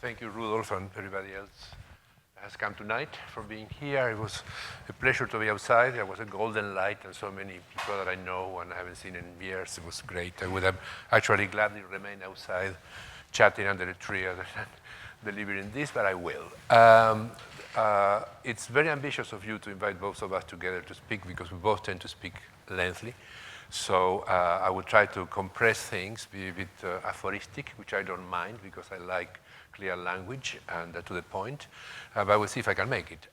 Thank you, Rudolph, and everybody else that has come tonight for being here. It was a pleasure to be outside. There was a golden light and so many people that I know and I haven't seen in years. It was great. I would have actually gladly remained outside chatting under a tree other than delivering this, but I will. It's very ambitious of you to invite both of us together to speak because we both tend to speak lengthily. So I will try to compress things, be a bit aphoristic, which I don't mind because I like clear language and to the point, but we'll see if I can make it.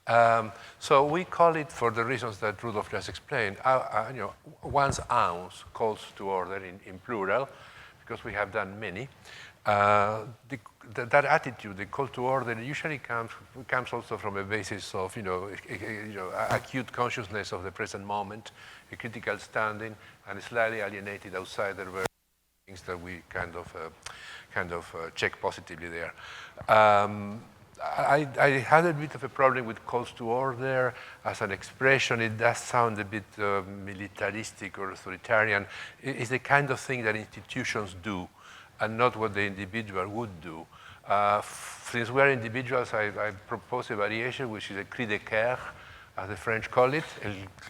So we call it, for the reasons that Rudolph just explained, one's ounce calls to order in plural, because we have done many. That attitude, the call to order, usually comes also from a basis of acute consciousness of the present moment, a critical standing, and a slightly alienated outsider versus things that we kind of check positively there. I had a bit of a problem with calls to order as an expression. It does sound a bit militaristic or authoritarian. It's the kind of thing that institutions do and not what the individual would do. Since we're individuals, I propose a variation, which is a cri de coeur, as the French call it,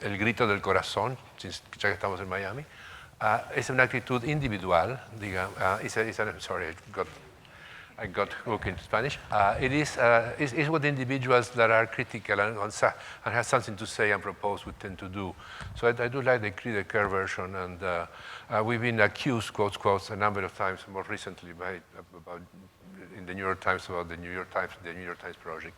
el grito del corazón, since ya que estamos en Miami. Es una actitud individual, sorry, I got hooked in Spanish. It's what individuals that are critical and have something to say and propose would tend to do. So I do like the cri de coeur version, and we've been accused, quotes, a number of times, more recently in the New York Times about the New York Times project.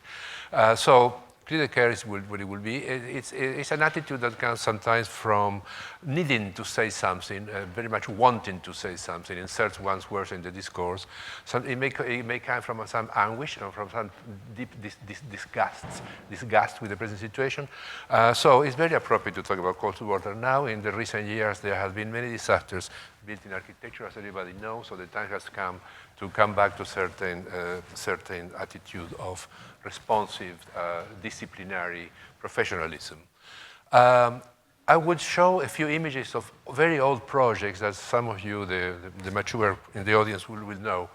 So cri de coeur is what it will be. It's an attitude that comes sometimes from needing to say something, very much wanting to say something, insert one's words in the discourse. So it may come from some anguish or from some deep disgust with the present situation. So it's very appropriate to talk about call to order now. In the recent years, there have been many disasters built in architecture, as everybody knows, so the time has come to come back to certain attitude of responsive, disciplinary professionalism. I would show a few images of very old projects that some of you, the mature in the audience, will know.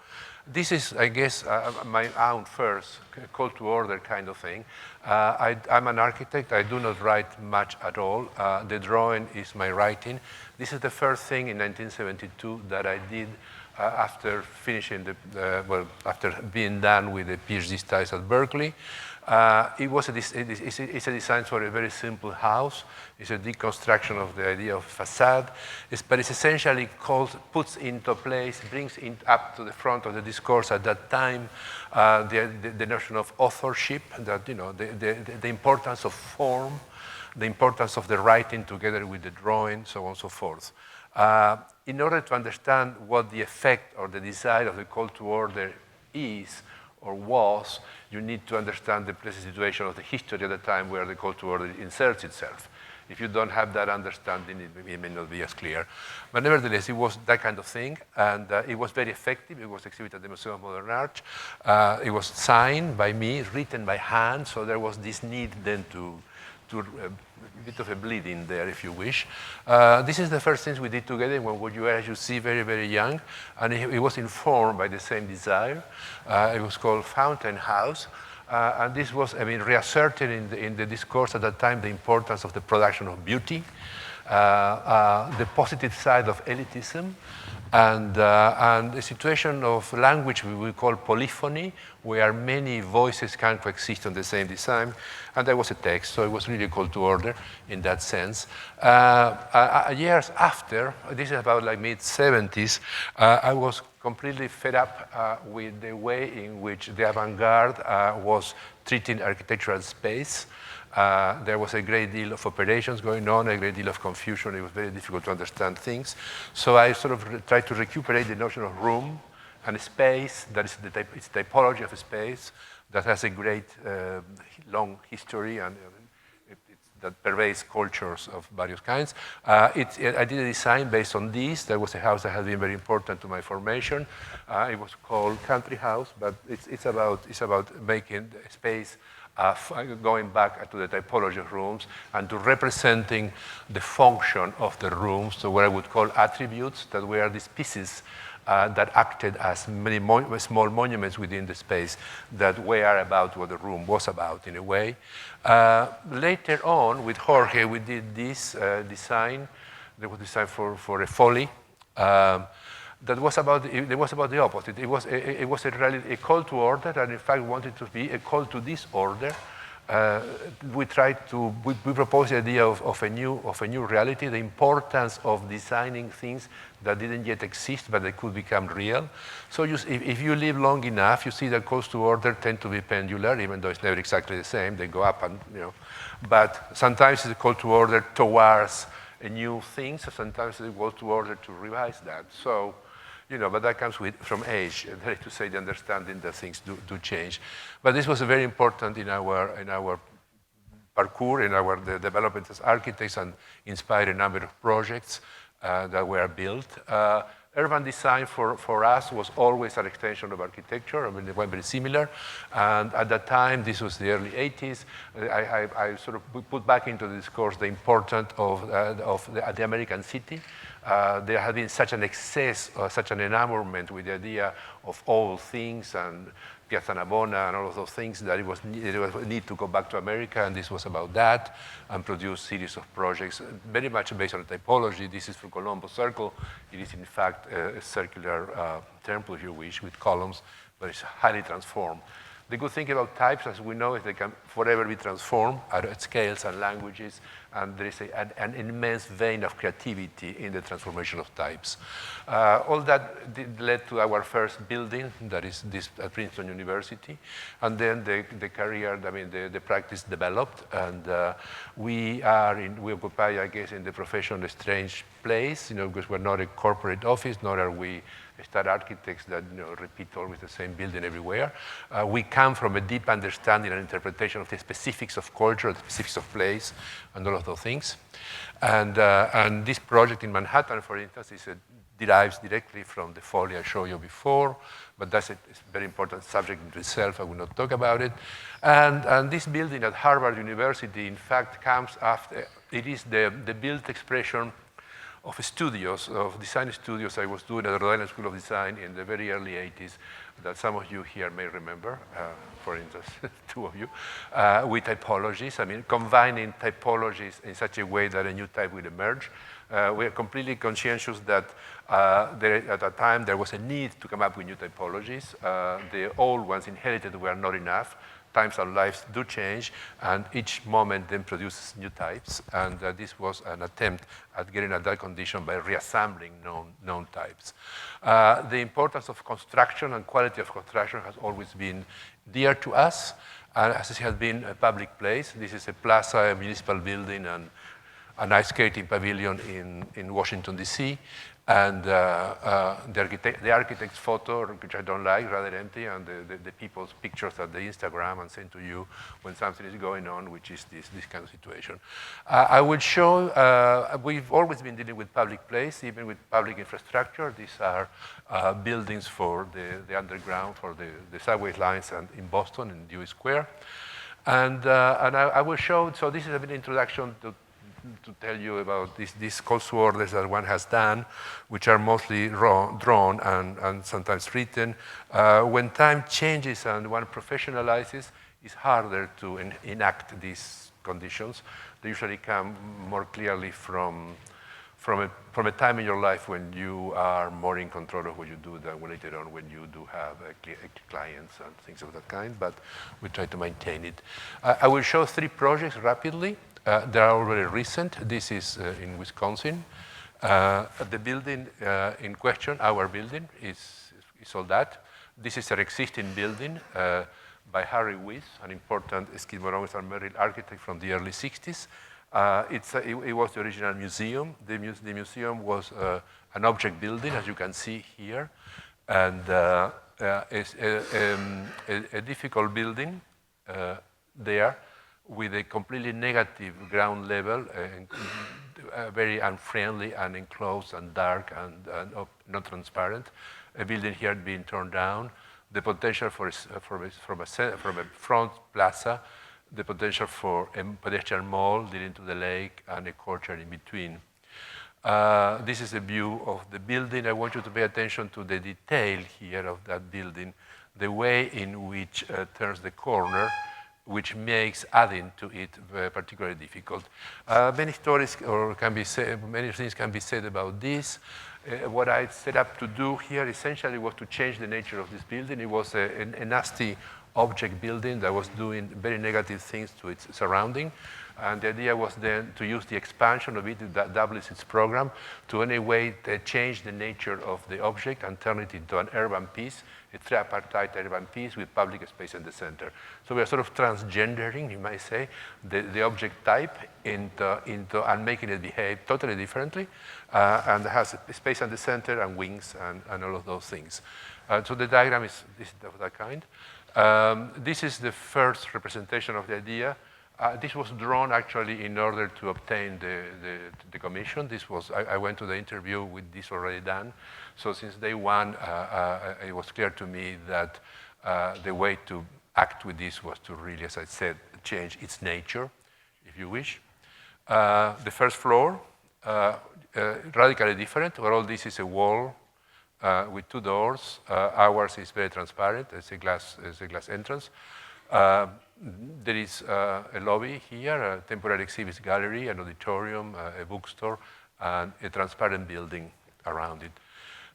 This is, I guess, my own first call to order kind of thing. I'm an architect. I do not write much at all. The drawing is my writing. This is the first thing in 1972 that I did after finishing after being done with the PhD studies at Berkeley. It's a design for a very simple house. It's a deconstruction of the idea of facade, but it's essentially puts into place, brings up to the front of the discourse at that time the notion of authorship, that the importance of form, the importance of the writing together with the drawing, so on and so forth. In order to understand what the effect or the desire of the call to order is or was, you need to understand the present situation of the history at the time where the call to order inserts itself. If you don't have that understanding, it may not be as clear. But nevertheless, it was that kind of thing, and it was very effective. It was exhibited at the Museum of Modern Art. It was signed by me, written by hand, so there was this need then to a bit of a bleeding there, if you wish. This is the first things we did together when you were, as you see, very, very young, and it was informed by the same desire. It was called Fountain House, and this was, reasserted in the discourse at that time the importance of the production of beauty, the positive side of elitism, and the situation of language we call polyphony, where many voices can coexist on the same design, and there was a text, so it was really a call to order in that sense. Years after, this is about like mid-70s, I was completely fed up with the way in which the avant-garde was treating architectural space. There was a great deal of operations going on, a great deal of confusion. It was very difficult to understand things. So I sort of tried to recuperate the notion of room and space, that is it's typology of a space that has a great long history and that pervades cultures of various kinds. I did a design based on this. There was a house that had been very important to my formation. It was called Country House, but it's about making space going back to the typology of rooms and to representing the function of the rooms, so what I would call attributes, that were these pieces that acted as many small monuments within the space that were about what the room was about, in a way. Later on, with Jorge, we did this design. That was designed for a folly. That was about the opposite. It was a call to order, and in fact wanted to be a call to disorder. We proposed the idea of a new reality, the importance of designing things that didn't yet exist, but they could become real. So if you live long enough, you see that calls to order tend to be pendular, even though it's never exactly the same. They go up and, but sometimes it's a call to order towards a new thing, so sometimes it's a call to order to revise that. So, but that comes from age, that is to say, the understanding that things do change. But this was very important in our parcours, in our development as architects, and inspired a number of projects that were built. Urban design for us was always an extension of architecture. I mean, they were very similar. And at that time, this was the early 80s, I sort of put back into the discourse the importance of the American city. There had been such an excess, such an enamorment with the idea of all things and Piazza Navona and all of those things that it was need to go back to America, and this was about that, and produce series of projects very much based on typology. This is from Colombo Circle. It is in fact a circular temple, if you wish, with columns, but it's highly transformed. The good thing about types, as we know, is they can forever be transformed at scales and languages, and there is an immense vein of creativity in the transformation of types. All that led to our first building, that is this at Princeton University, and then the career, the practice developed, and we occupy, I guess, in the profession a strange place, because we're not a corporate office, nor are we star architects that repeat always the same building everywhere. We come from a deep understanding and interpretation of the specifics of culture, the specifics of place, and all of those things. And this project in Manhattan, for instance, derives directly from the folly I showed you before, but that's a very important subject in itself. I will not talk about it. And this building at Harvard University, in fact, comes after. It is the built expression of studios, of design studios I was doing at the Rhode Island School of Design in the very early 80s that some of you here may remember, for instance, two of you, with typologies. I mean, combining typologies in such a way that a new type will emerge. We are completely conscientious that at that time there was a need to come up with new typologies. The old ones inherited were not enough. Times and lives do change, and each moment then produces new types, and this was an attempt at getting at that condition by reassembling known types. The importance of construction and quality of construction has always been dear to us, as it has been a public place. This is a plaza, a municipal building, and an ice skating pavilion in Washington, D.C., and the architect's photo, which I don't like, rather empty, and the people's pictures at the Instagram and send to you when something is going on, which is this kind of situation. I will show, we've always been dealing with public place, even with public infrastructure. These are buildings for the underground, for the subway lines, and in Boston, in Dewey Square. And I will show, so this is a bit introduction to tell you about these call to orders that one has done, which are mostly drawn and sometimes written. When time changes and one professionalizes, it's harder to enact these conditions. They usually come more clearly from a time in your life when you are more in control of what you do than later on when you do have clients and things of that kind, but we try to maintain it. I will show 3 projects rapidly. They are already recent. This is in Wisconsin. The building in question, our building, is all that. This is an existing building by Harry Weiss, an important Skid Row and Merrill architect from the early 60s. It was the original museum. The museum was an object building, as you can see here, and it's a difficult building there, with a completely negative ground level, very unfriendly and enclosed and dark and not transparent. A building here being torn down. The potential from a front plaza, the potential for a pedestrian mall leading to the lake, and a courtyard in between. This is a view of the building. I want you to pay attention to the detail here of that building, the way in which turns the corner, which makes adding to it particularly difficult. Many stories or can be said, many things can be said about this. What I set up to do here essentially was to change the nature of this building. It was a nasty object building that was doing very negative things to its surrounding. And the idea was then to use the expansion of it that doubles its program to in a way change the nature of the object and turn it into an urban piece, a tripartite urban piece with public space in the center. So we are sort of transgendering, you might say, the object type into and making it behave totally differently, and has a space in the center and wings and all of those things. So the diagram is of that kind. This is the first representation of the idea. This was drawn actually in order to obtain the commission. This was, I went to the interview with this already done. So since day one, it was clear to me that the way to act with this was to really, as I said, change its nature, if you wish. The first floor, radically different. Overall, this is a wall with two doors. Ours is very transparent. It's a glass entrance. There is a lobby here, a temporary exhibits gallery, an auditorium, a bookstore, and a transparent building around it.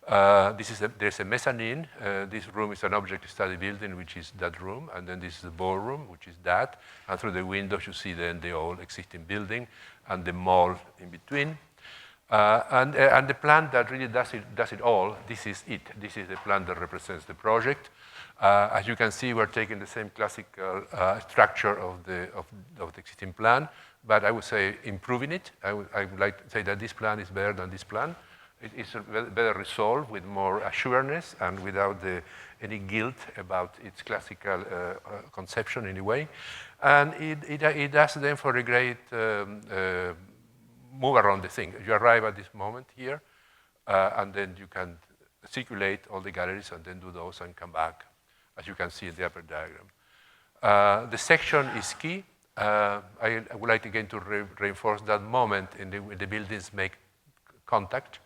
There's a mezzanine. This room is an object study building, which is that room, and then this is the ballroom, which is that. And through the windows, you see then the old existing building and the mall in between. And the plan that really does it all, this is it. This is the plan that represents the project. As you can see, we're taking the same classical structure of the existing plan, but I would say improving it. I would like to say that this plan is better than this plan. It is better resolved with more assuredness and without any guilt about its classical conception in a way. And it does then for a great move around the thing. You arrive at this moment here, and then you can circulate all the galleries and then do those and come back, as you can see in the upper diagram. The section is key. I would like again to reinforce that moment in the buildings make contact,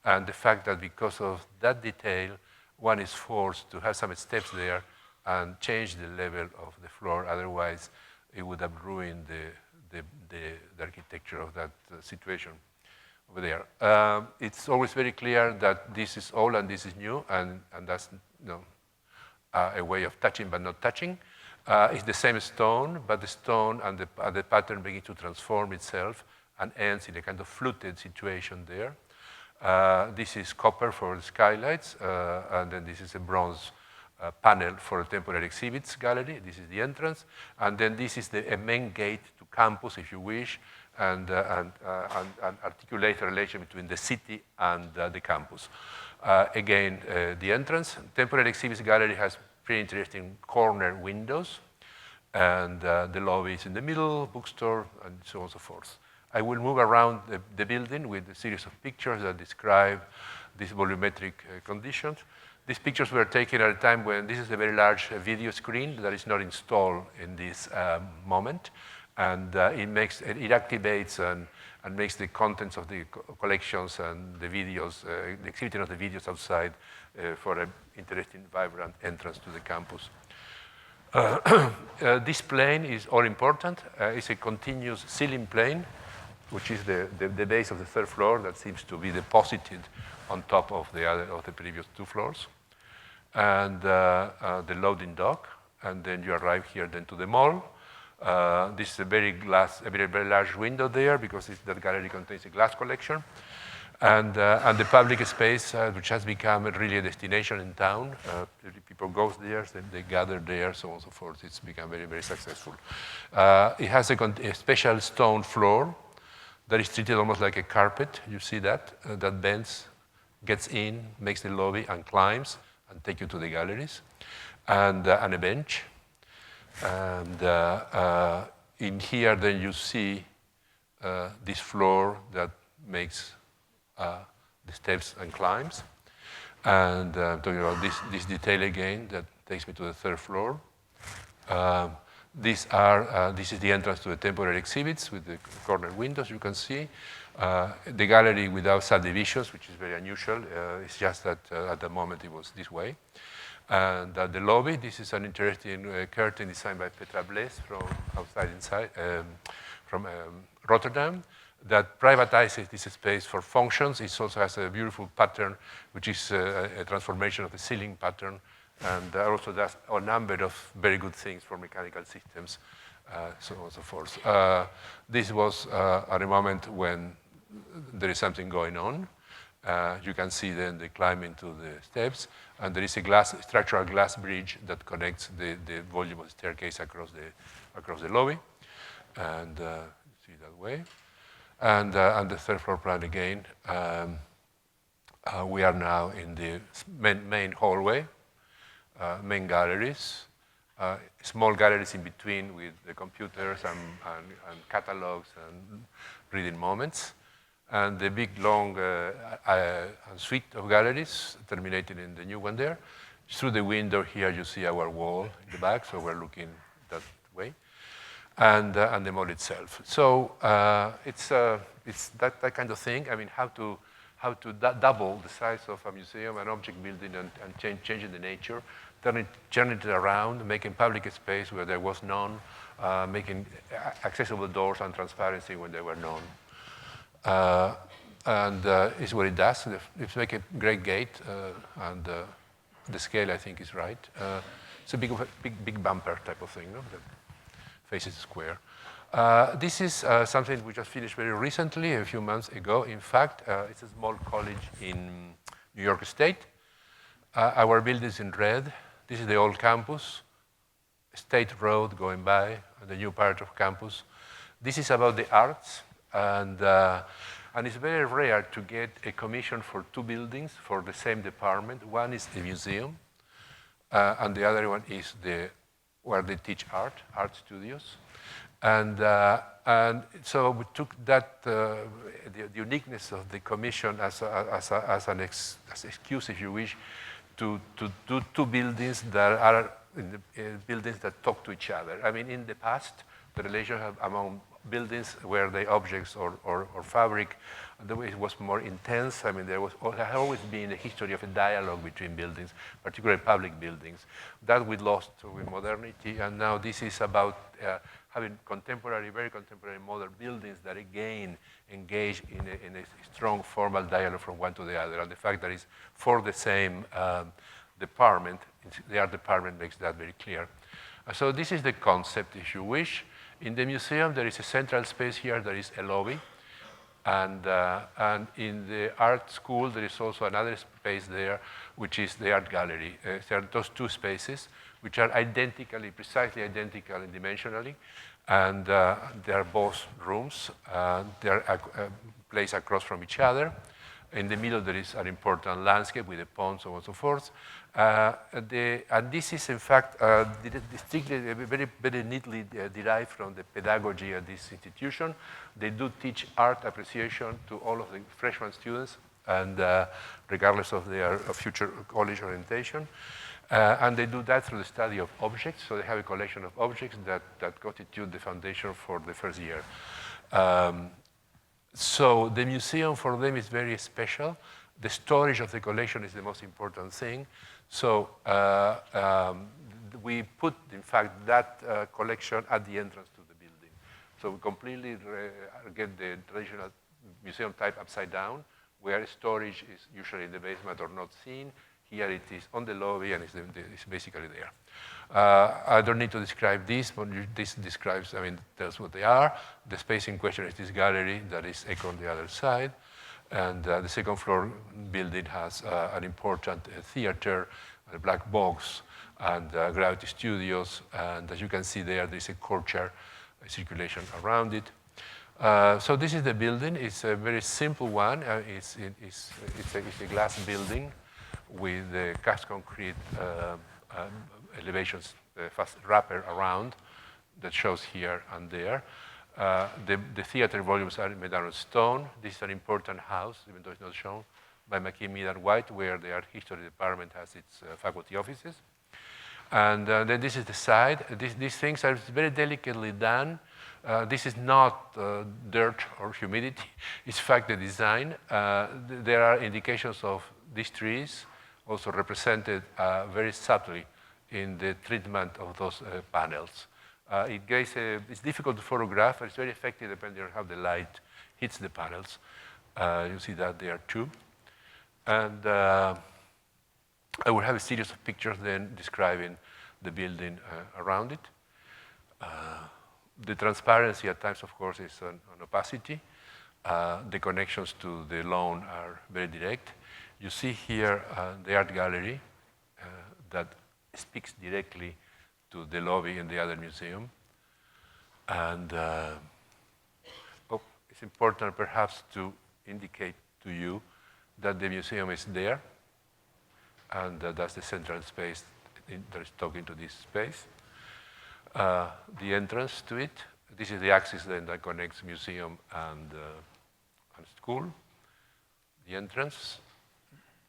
and the fact that because of that detail, one is forced to have some steps there and change the level of the floor. Otherwise, it would have ruined the architecture of that situation over there. It's always very clear that this is old and this is new, and that's a way of touching but not touching. It's the same stone, but the stone and the pattern begins to transform itself and ends in a kind of fluted situation there. This is copper for the skylights, and then this is a bronze panel for a temporary exhibits gallery. This is the entrance, and then this is the main gate to campus, if you wish, and articulate a relation between the city and the campus. Again, the entrance. Temporary exhibits gallery has pretty interesting corner windows, and the lobby is in the middle, bookstore, and so on and so forth. I will move around the building with a series of pictures that describe these volumetric conditions. These pictures were taken at a time when this is a very large video screen that is not installed in this moment, and it activates and makes the contents of the collections and the videos, the exhibiting of the videos outside for an interesting, vibrant entrance to the campus. This plane is all important. It's a continuous ceiling plane, which is the base of the third floor that seems to be deposited on top of the previous two floors, and the loading dock, and then you arrive here then to the mall. This is a very large window there because that gallery contains a glass collection, and the public space, which has become really a destination in town. People go there, they gather there, so on and so forth. It's become very, very successful. It has a special stone floor that is treated almost like a carpet. You see that bends, gets in, makes the lobby, and climbs, and take you to the galleries, and a bench. And in here, then you see this floor that makes the steps and climbs. And talking about this detail again, that takes me to the third floor. This is the entrance to the temporary exhibits with the corner windows, you can see. The gallery without subdivisions, which is very unusual. It's just that at the moment it was this way. And the lobby, this is an interesting curtain designed by Petra Bles from outside inside, from Rotterdam, that privatizes this space for functions. It also has a beautiful pattern, which is a transformation of the ceiling pattern, and also does a number of very good things for mechanical systems, so on and so forth. This was at a moment when there is something going on. You can see then the climbing to the steps, and there is a structural glass bridge that connects the volume of the staircase across the lobby, and see that way. And the third floor plan again. We are now in the main hallway, main galleries, small galleries in between with the computers and catalogs and reading moments. And the big, long suite of galleries terminating in the new one there. Through the window here, you see our wall in the back, so we're looking that way, and the mall itself. So it's that kind of thing. I mean, how to double the size of a museum, an object building, and changing the nature, turning it around, making public space where there was none, making accessible doors and transparency when there were none. It's what it does. It's like a great gate, and the scale, I think, is right. It's a big bumper type of thing, no? That faces the square. This is something we just finished very recently, a few months ago. In fact, it's a small college in New York State. Our building is in red. This is the old campus, State Road going by, the new part of campus. This is about the arts. And it's very rare to get a commission for two buildings for the same department. One is the museum, and the other one is where they teach art studios. And so we took that, the uniqueness of the commission as an excuse, if you wish, to do two buildings that are buildings that talk to each other. I mean, in the past, the relationship among buildings where the objects or fabric, the way it was more intense. I mean, there has always been a history of a dialogue between buildings, particularly public buildings. That we lost with modernity, and now this is about having very contemporary modern buildings that again engage in a strong formal dialogue from one to the other. And the fact that it's for the same department, the art department makes that very clear. So this is the concept, if you wish. In the museum, there is a central space here. There is a lobby. And in the art school, there is also another space there, which is the art gallery. There are those two spaces, which are precisely identical dimensionally. And they are both rooms. They are placed across from each other. In the middle, there is an important landscape with a pond, so on and so forth. And this is, in fact, strictly very neatly derived from the pedagogy at this institution. They do teach art appreciation to all of the freshman students, and regardless of their future college orientation. And they do that through the study of objects. So they have a collection of objects that constitute the foundation for the first year. So the museum for them is very special. The storage of the collection is the most important thing. So we put, in fact, that collection at the entrance to the building. So we completely get the traditional museum type upside down, where storage is usually in the basement or not seen. Here it is on the lobby, and it's basically there. I don't need to describe this, but this describes, tells what they are. The space in question is this gallery that is on the other side. And the second floor building has an important theater, a black box, and gravity studios. And as you can see there's a courtyard circulation around it. So this is the building. It's a very simple one. It's a glass building with the cast concrete elevations, fast wrapper around that shows here and there. The theater volumes are made out of stone. This is an important house, even though it's not shown, by McKee, Mead, and White, where the art history department has its faculty offices. And then this is the side. These things are very delicately done. This is not dirt or humidity. It's in fact the design. There are indications of these trees also represented very subtly in the treatment of those panels. It's difficult to photograph, but it's very effective depending on how the light hits the panels. You see that there too. And I will have a series of pictures then describing the building around it. The transparency at times, of course, is an opacity. The connections to the lawn are very direct. You see here the art gallery that speaks directly to the lobby in the other museum. And it's important perhaps to indicate to you that the museum is there, and that's the central space that is talking to this space. The entrance to it, this is the axis then that connects museum and school. The entrance,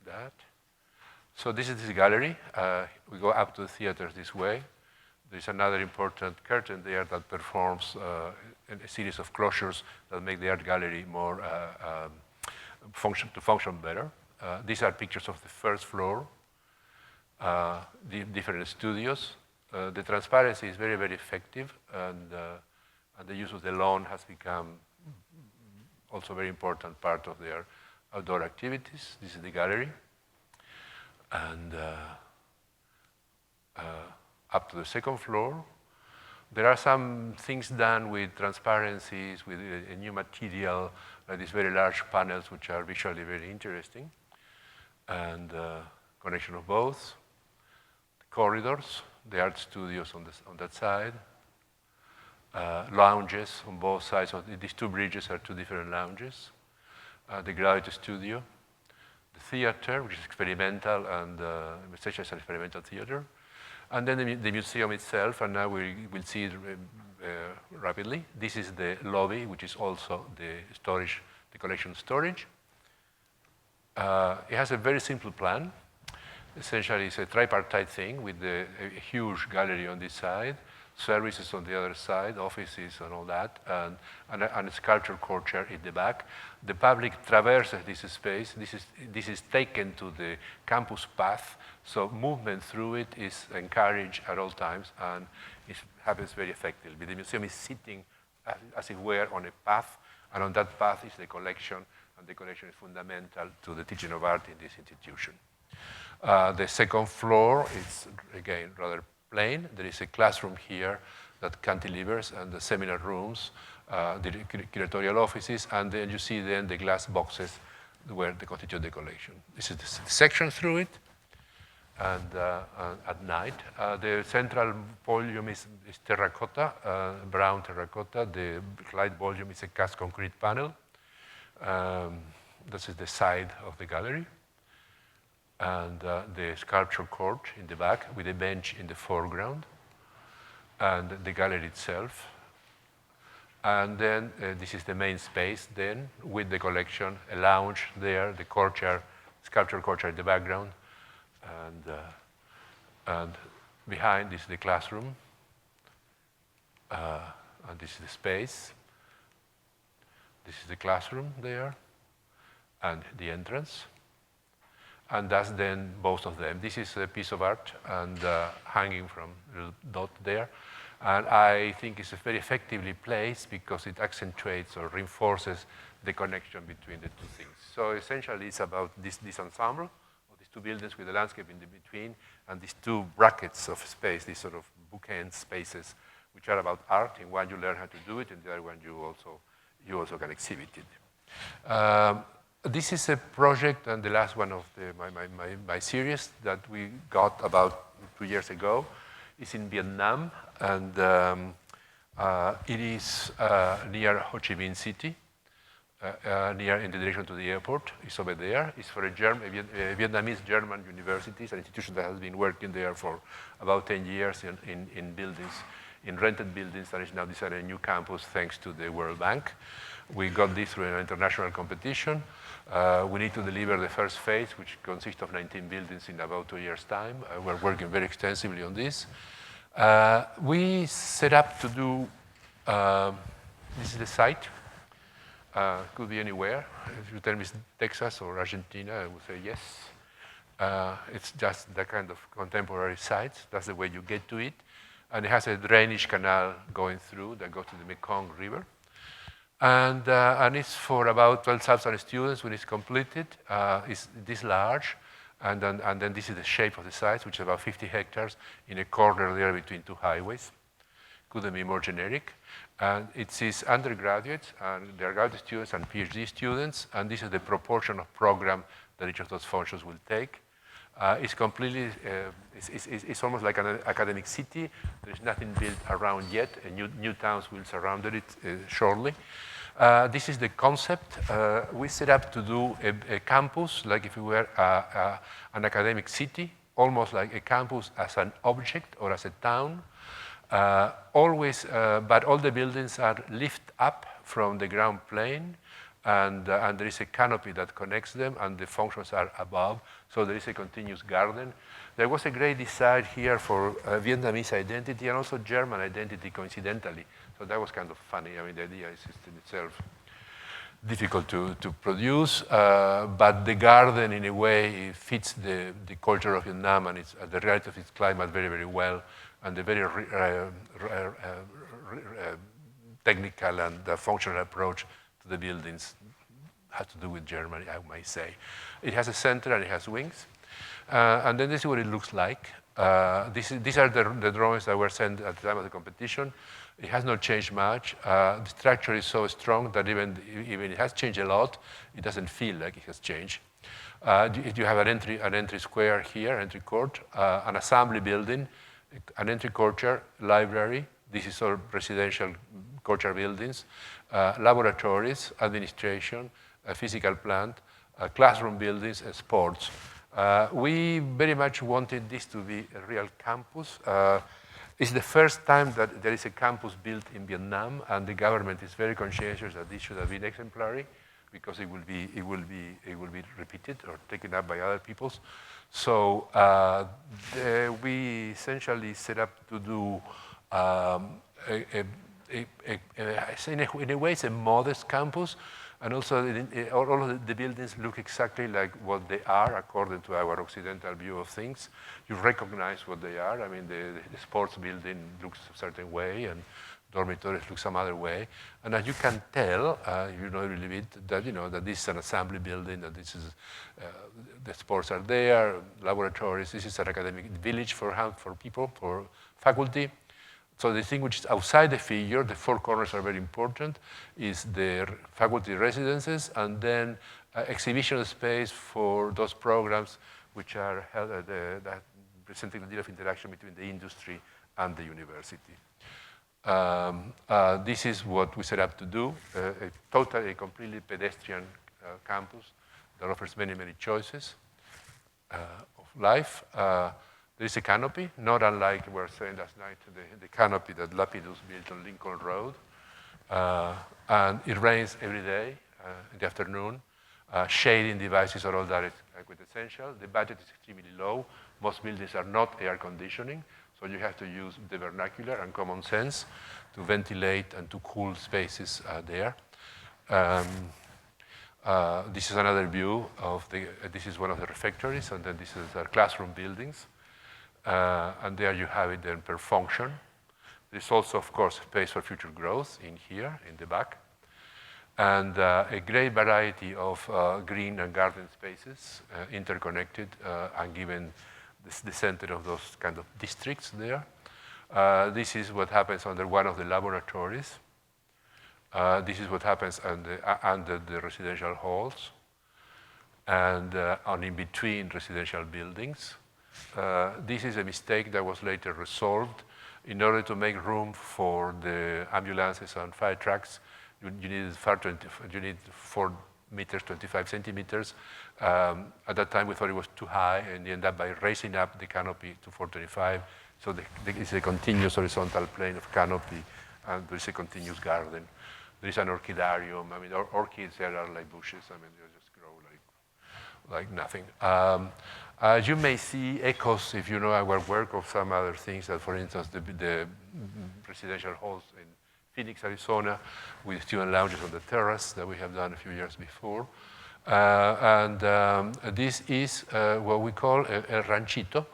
that. So this is the gallery. We go up to the theaters this way. There's another important curtain there that performs a series of closures that make the art gallery more function better. These are pictures of the first floor, the different studios. The transparency is very, very effective, and the use of the lawn has become also a very important part of their outdoor activities. This is the gallery. And up to the second floor, there are some things done with transparencies, with a new material, like these very large panels, which are visually very interesting, and connection of both. The corridors, the art studios on that side, lounges on both sides. These two bridges are two different lounges. The Gravity Studio, the theater, which is experimental, and such as an experimental theater. And then the museum itself, and now we will see it rapidly. This is the lobby, which is also the storage, the collection storage. It has a very simple plan. Essentially, it's a tripartite thing with a huge gallery on this side, services on the other side, offices and all that, and a sculpture courtyard in the back. The public traverses this space. This is taken to the campus path, so movement through it is encouraged at all times, and it happens very effectively. The museum is sitting, as it were, on a path, and on that path is the collection, and the collection is fundamental to the teaching of art in this institution. The second floor is, again, rather plain. There is a classroom here that cantilevers, and the seminar rooms, the curatorial offices, and then you see then the glass boxes where they constitute the collection. This is the section through it, and at night. The central volume is terracotta, brown terracotta. The light volume is a cast concrete panel. This is the side of the gallery. And the sculpture court in the back with a bench in the foreground, and the gallery itself. And then this is the main space then with the collection, a lounge there, the courtyard, sculpture courtyard in the background, and behind is the classroom, and this is the space. This is the classroom there, and the entrance. And that's then both of them. This is a piece of art, and hanging from a dot there. And I think it's very effectively placed because it accentuates or reinforces the connection between the two things. So essentially, it's about this ensemble of these two buildings with the landscape in the between, and these two brackets of space, these sort of bookend spaces, which are about art. In one, you learn how to do it, and the other one, you also can exhibit it. This is a project, and the last one of my series that we got about 2 years ago. It's in Vietnam, and it is near Ho Chi Minh City, near in the direction to the airport. It's over there. It's for a Vietnamese German university. It's an institution that has been working there for about 10 years in buildings in rented buildings that is now designing a new campus thanks to the World Bank. We got this through an international competition. We need to deliver the first phase, which consists of 19 buildings in about 2 years' time. We're working very extensively on this. We set up to do, this is the site. Could be anywhere. If you tell me it's Texas or Argentina, I would say yes. It's just the kind of contemporary sites. That's the way you get to it. And it has a drainage canal going through that goes to the Mekong River. And it's for about 12,000 students when it's completed. It's this large. And then this is the shape of the site, which is about 50 hectares in a corner there between two highways. Couldn't be more generic. And it sees undergraduates, and there are graduate students and PhD students, and this is the proportion of program that each of those functions will take. It's completely, it's almost like an academic city. There's nothing built around yet, and new towns will surround it shortly. This is the concept. We set up to do a campus, like if we were an academic city, almost like a campus as an object or as a town. But all the buildings are lifted up from the ground plane, and there is a canopy that connects them, and the functions are above, so there is a continuous garden. There was a great desire here for Vietnamese identity and also German identity, coincidentally. So that was kind of funny. I mean, the idea is in itself difficult to produce, but the garden, in a way, fits the culture of Vietnam and the reality of its climate very, very well, and the very technical and functional approach to the buildings has to do with Germany, I might say. It has a center and it has wings. And then this is what it looks like. These are the drawings that were sent at the time of the competition. It has not changed much. The structure is so strong that even it has changed a lot, it doesn't feel like it has changed. You have an entry square here, entry court, an assembly building, an entry courtyard, library. This is all residential courtyard buildings, laboratories, administration, a physical plant, classroom buildings, and sports. We very much wanted this to be a real campus. It's the first time that there is a campus built in Vietnam, and the government is very conscientious that this should have been exemplary, because it will be repeated or taken up by other peoples. So we essentially set up to do in a way it's a modest campus, and also all of the buildings look exactly like what they are according to our Occidental view of things. You recognize what they are. I mean, the sports building looks a certain way, and dormitories look some other way. And as you can tell, you know a little bit that that this is an assembly building, that this is the sports are there, laboratories. This is an academic village for people, for faculty. So the thing which is outside the figure, the four corners are very important, is the faculty residences, and then exhibition space for those programs which are held that presenting a deal of interaction between the industry and the university. This is what we set up to do, a completely pedestrian campus that offers many, many choices of life. There is a canopy, not unlike we were saying last night, the canopy that Lapidus built on Lincoln Road. And it rains every day in the afternoon. Shading devices are all that is quite essential. The budget is extremely low. Most buildings are not air conditioning, so you have to use the vernacular and common sense to ventilate and to cool spaces there. This is another view of this is one of the refectories, and then this is our classroom buildings. And there you have it then per function. There's also, of course, space for future growth in here, in the back. And a great variety of green and garden spaces, interconnected and given the center of those kind of districts there. This is what happens under one of the laboratories. This is what happens under the residential halls and in between residential buildings. This is a mistake that was later resolved. In order to make room for the ambulances and fire trucks, you need 4 meters, 25 centimeters. At that time, we thought it was too high, and we ended up by raising up the canopy to 425, So it's a continuous horizontal plane of canopy, and there is a continuous garden. There is an orchidarium. I mean, orchids there are like bushes. I mean, they just grow like nothing. You may see echoes, if you know our work, of some other things, that, for instance, the residential halls in Phoenix, Arizona, with student lounges on the terrace that we have done a few years before. This is what we call a ranchito.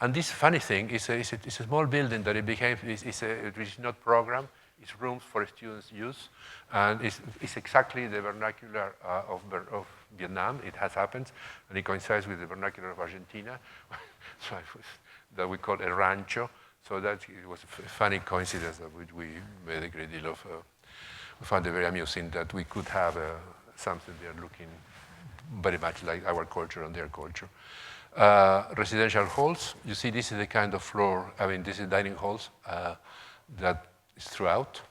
And this funny thing is a small building that it became, it is not programmed, it's rooms for students' use, and it's exactly the vernacular of Vietnam. It has happened, and it coincides with the vernacular of Argentina, so that we call a rancho. So that it was a funny coincidence that we made a great deal of. We found it very amusing that we could have something there looking very much like our culture and their culture. Residential halls, you see this is the kind of floor, I mean, this is dining halls that is throughout.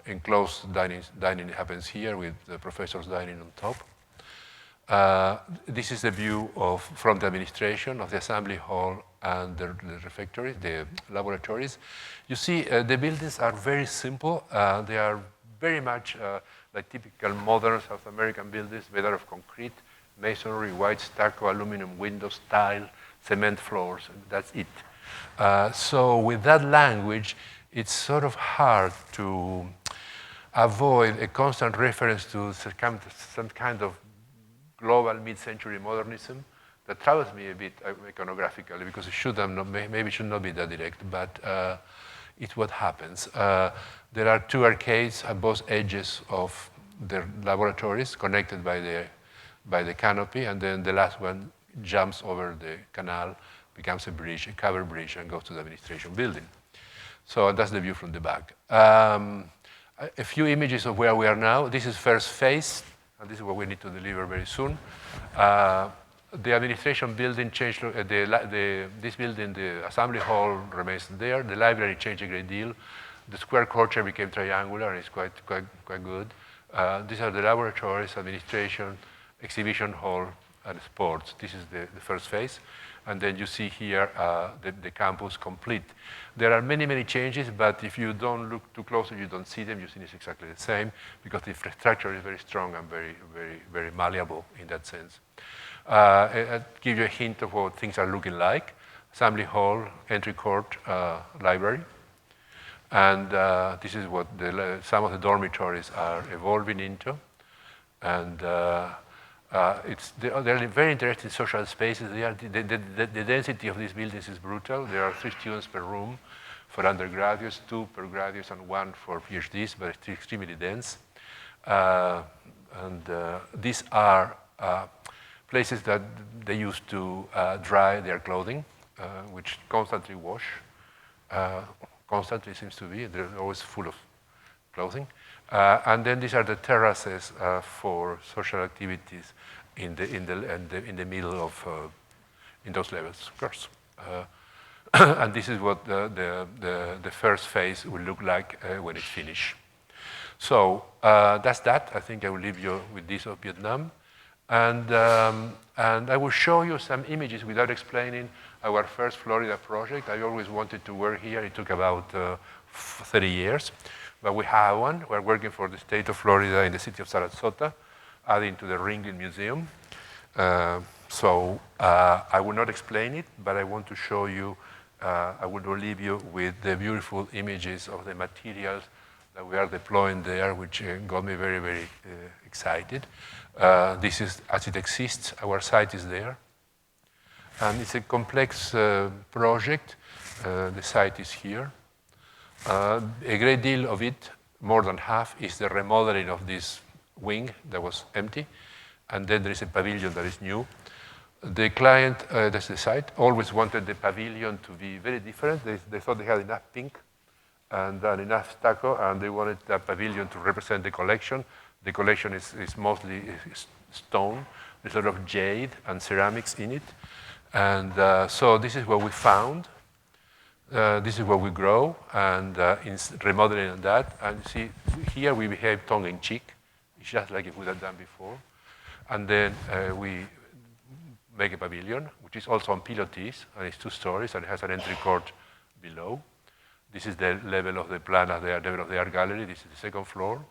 Enclosed dining happens here with the professors dining on top. This is the view from the administration of the assembly hall and the refectory, the laboratories. You see, the buildings are very simple. They are very much like typical modern South American buildings, made out of concrete, masonry, white stucco, aluminum windows, tile, cement floors, and that's it. So with that language, it's sort of hard to avoid a constant reference to some kind of global mid-century modernism that troubles me a bit iconographically, because it should have not, maybe it should not be that direct, but it's what happens. There are two arcades at both edges of the laboratories connected by the canopy, and then the last one jumps over the canal, becomes a bridge, a covered bridge, and goes to the administration building. So that's the view from the back. A few images of where we are now. This is first phase, and this is what we need to deliver very soon. The administration building changed, this building, the assembly hall remains there. The library changed a great deal. The square courtyard became triangular, and it's quite good. These are the laboratories, administration, exhibition hall, and sports. This is the first phase. And then you see here the campus complete. There are many changes, but if you don't look too closely, you don't see them. You see it's exactly the same, because the infrastructure is very strong and very malleable in that sense. I'll give you a hint of what things are looking like. Assembly hall, entry court, library. And this is what some of the dormitories are evolving into. And they're very interesting social spaces. The density of these buildings is brutal. There are 3 students per room for undergraduates, 2 per graduates, and 1 for PhDs, but it's extremely dense. These are places that they use to dry their clothing, which constantly wash. Constantly seems to be. They're always full of clothing. And then these are the terraces for social activities in the middle of in those levels, of course. And this is what the first phase will look like when it's finished. So that's that. I think I will leave you with this of Vietnam. And I will show you some images without explaining our first Florida project. I always wanted to work here. It took about 30 years. But we have one. We're working for the state of Florida in the city of Sarasota, adding to the Ringling Museum. So I will not explain it, but I want to show you, I will leave you with the beautiful images of the materials that we are deploying there, which got me very excited. This is as it exists. Our site is there. And it's a complex project. The site is here. A great deal of it, more than half, is the remodeling of this wing that was empty. And then there is a pavilion that is new. The client, that's the site, always wanted the pavilion to be very different. They thought they had enough pink and enough stucco, and they wanted the pavilion to represent the collection. The collection is mostly stone. There's a lot of jade and ceramics in it. And so this is what we found. This is what we grow, and in remodeling on that. And see, here we behave tongue-in-cheek. It's just like it would have done before. And then we make a pavilion, which is also on pilotis, and it's 2 stories, and it has an entry court below. This is the level of the plan at the level of the art gallery. This is the 2nd floor.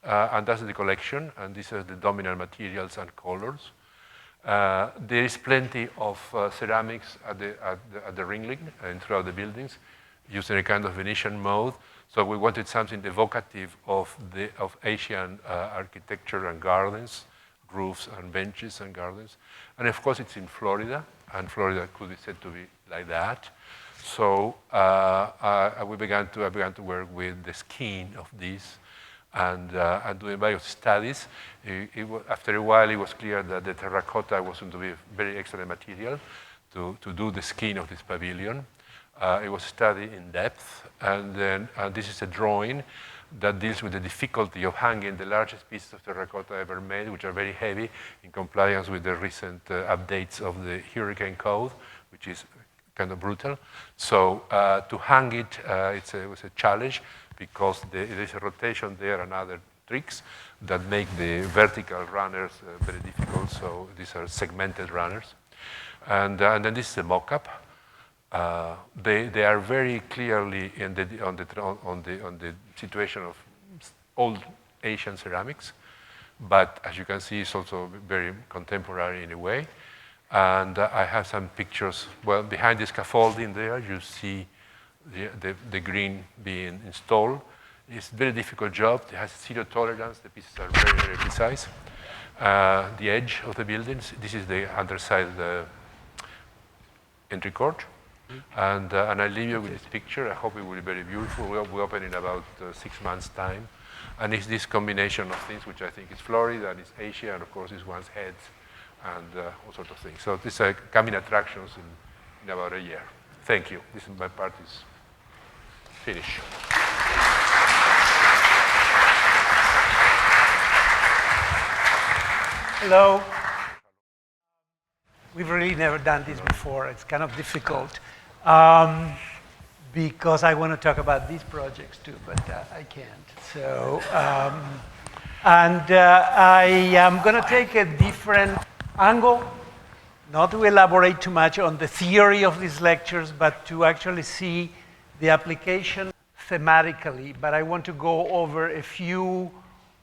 And that's the collection, and these are the dominant materials and colors. There is plenty of ceramics at the ringling and throughout the buildings, using a kind of Venetian mode. So we wanted something evocative of Asian architecture and gardens, roofs and benches and gardens. And of course, it's in Florida, and Florida could be said to be like that. So I began to work with the skin of this and doing various studies. After a while, it was clear that the terracotta was going to be a very excellent material to do the skin of this pavilion. It was studied in depth, and then this is a drawing that deals with the difficulty of hanging the largest pieces of terracotta ever made, which are very heavy in compliance with the recent updates of the hurricane code, which is kind of brutal. So to hang it, it was a challenge because there is a rotation there and other tricks that make the vertical runners very difficult. So these are segmented runners. And then this is a mock-up. They are very clearly on the situation of old Asian ceramics, but as you can see, it's also very contemporary in a way. And I have some pictures. Well, behind the scaffolding there, you see the green being installed. It's a very difficult job. It has 0 tolerance. The pieces are very, very precise. The edge of the buildings, this is the underside the entry court. And I leave you with this picture. I hope it will be very beautiful. We open in about 6 months' time. And it's this combination of things which I think is Florida and it's Asia, and of course it's one's heads and all sorts of things. So these are coming attractions in about a year. Thank you. This is my part is finished. Hello. We've really never done this before. It's kind of difficult because I want to talk about these projects too, but I can't. So, I am going to take a different angle, not to elaborate too much on the theory of these lectures, but to actually see the application thematically. But I want to go over a few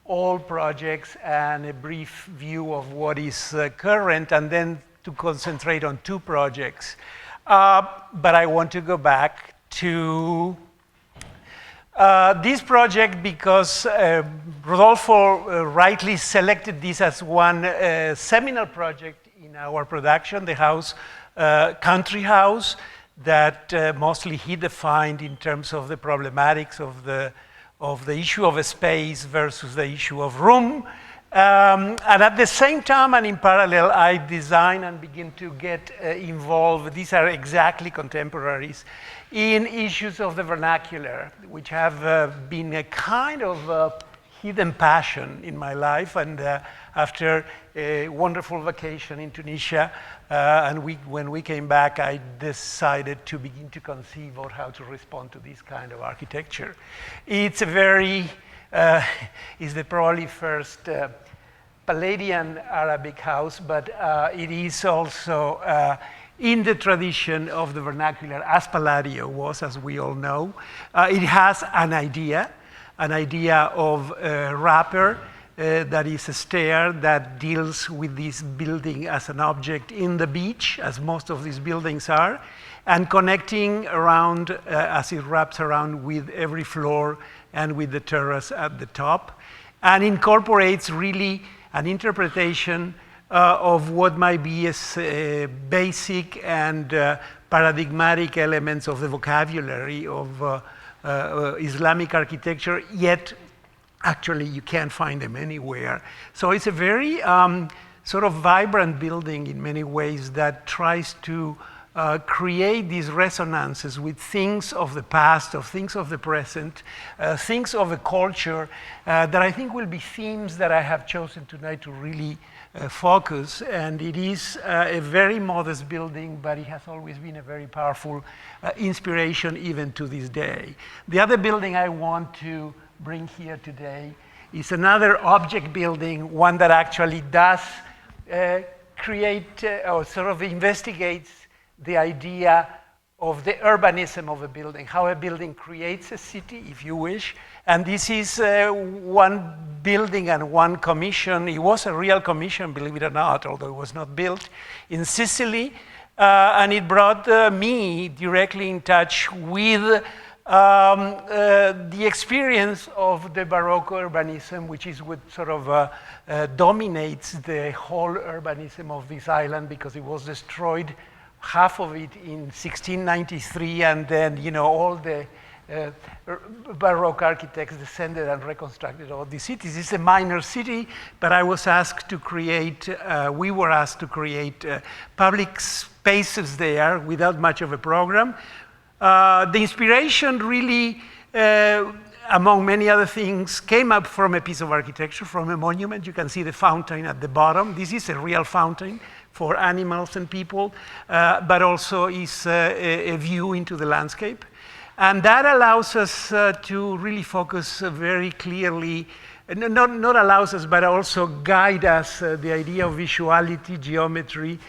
old projects and a brief view of what is current, and then to concentrate on 2 projects. But I want to go back to this project because Rodolfo rightly selected this as one seminal project in our production, the house, country house, that mostly he defined in terms of the problematics of the issue of a space versus the issue of room. And at the same time and in parallel, I design and begin to get involved. These are exactly contemporaries in issues of the vernacular, which have been a kind of hidden passion in my life. And after a wonderful vacation in Tunisia, and when we came back, I decided to begin to conceive of how to respond to this kind of architecture. It's a very is the probably first Palladian Arabic house, but it is also in the tradition of the vernacular, as Palladio was, as we all know. It has an idea of a wrapper that is a stair that deals with this building as an object in the beach, as most of these buildings are, and connecting around as it wraps around with every floor and with the terrace at the top, and incorporates really an interpretation of what might be as basic and paradigmatic elements of the vocabulary of Islamic architecture, yet actually you can't find them anywhere. So it's a very sort of vibrant building in many ways that tries to create these resonances with things of the past, of things of the present, things of a culture that I think will be themes that I have chosen tonight to really focus. And it is a very modest building, but it has always been a very powerful inspiration even to this day. The other building I want to bring here today is another object building, one that actually does create or sort of investigates the idea of the urbanism of a building, how a building creates a city, if you wish. And this is one building and one commission. It was a real commission, believe it or not, although it was not built, in Sicily. And it brought me directly in touch with the experience of the Baroque urbanism, which is what sort of dominates the whole urbanism of this island, because it was destroyed, half of it in 1693, and then, you know, all the Baroque architects descended and reconstructed all these cities. It's a minor city, but I was asked to create, we were asked to create public spaces there without much of a program. The inspiration really, among many other things, came up from a piece of architecture, from a monument. You can see the fountain at the bottom. This is a real fountain for animals and people, but also is a view into the landscape. And that allows us to really focus very clearly, not allows us, but also guide us, the idea of visuality, geometry,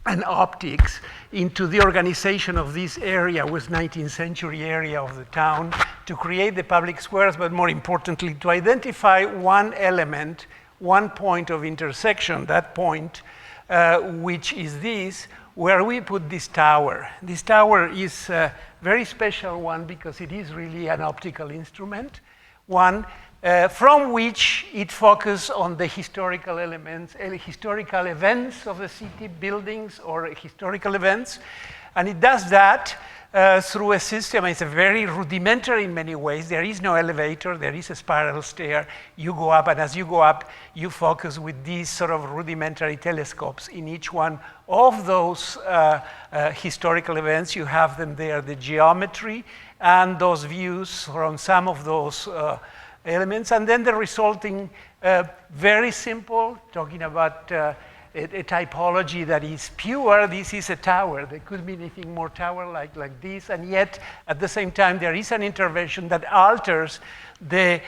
and optics into the organization of this area, with 19th century area of the town, to create the public squares, but more importantly, to identify one element, one point of intersection, that point, which is this, where we put this tower. This tower is a very special one because it is really an optical instrument, one from which it focuses on the historical elements, historical events of the city, buildings or historical events. And it does that through a system. It's a very rudimentary in many ways. There is no elevator, there is a spiral stair. You go up, and as you go up, you focus with these sort of rudimentary telescopes in each one of those historical events. You have them there, the geometry and those views from some of those elements, and then the resulting very simple, talking about a typology that is pure. This is a tower. There could be anything more tower-like like this, and yet at the same time there is an intervention that alters the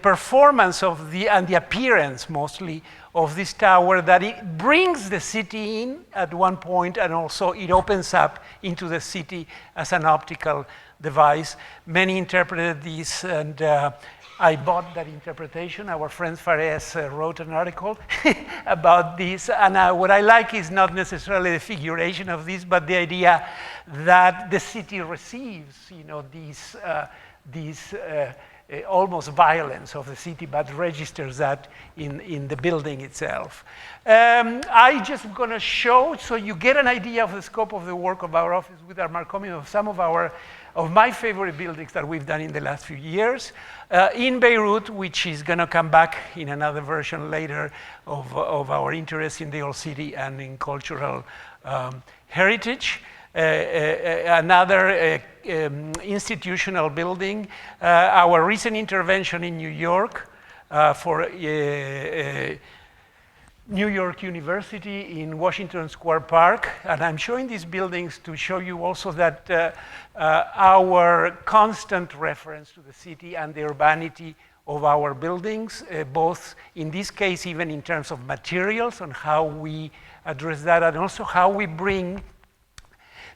performance of and the appearance mostly of this tower, that it brings the city in at one point, and also it opens up into the city as an optical device. Many interpreted this, and I bought that interpretation. Our friend Perez wrote an article about this, and what I like is not necessarily the figuration of this, but the idea that the city receives, you know, these almost violence of the city, but registers that in the building itself. I just going to show, so you get an idea of the scope of the work of our office with our Marcomi, of some of my favorite buildings that we've done in the last few years. In Beirut, which is going to come back in another version later of our interest in the old city and in cultural heritage. Another institutional building. Our recent intervention in New York for New York University in Washington Square Park. And I'm showing these buildings to show you also that our constant reference to the city and the urbanity of our buildings, both in this case, even in terms of materials and how we address that, and also how we bring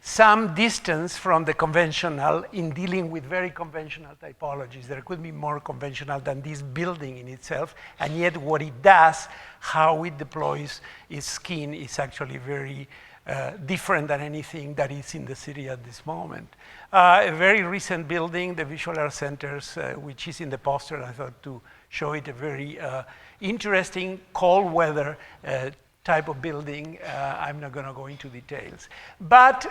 some distance from the conventional in dealing with very conventional typologies. There could be more conventional than this building in itself, and yet what it does, how it deploys its skin, is actually very different than anything that is in the city at this moment. A very recent building, the Visual Arts Centers, which is in the poster. I thought to show it, a very interesting cold weather type of building. I'm not going to go into details. But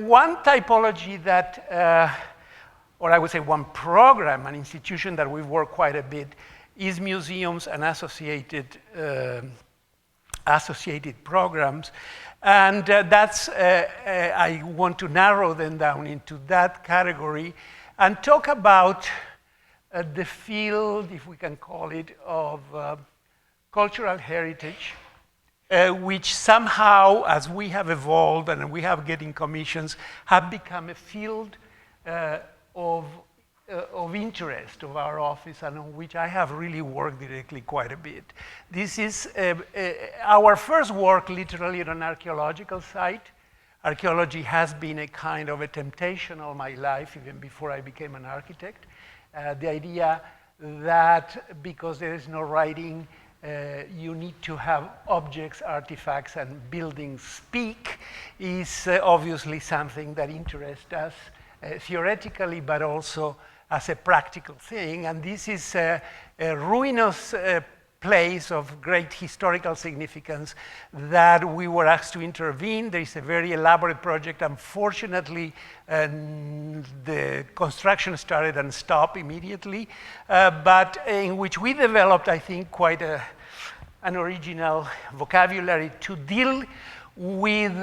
one typology that, or I would say one program, an institution that we've worked quite a bit, is museums and associated programs. And that's, I want to narrow them down into that category and talk about the field, if we can call it, of cultural heritage, which somehow, as we have evolved and we have getting commissions, have become a field of interest of our office and on which I have really worked directly quite a bit. This is our first work literally on an archaeological site. Archaeology has been a kind of a temptation all my life, even before I became an architect. The idea that because there is no writing, you need to have objects, artifacts, and buildings speak is obviously something that interests us theoretically, but also as a practical thing. And this is a ruinous place of great historical significance that we were asked to intervene. There is a very elaborate project. Unfortunately, the construction started and stopped immediately, but in which we developed, I think, quite an original vocabulary to deal with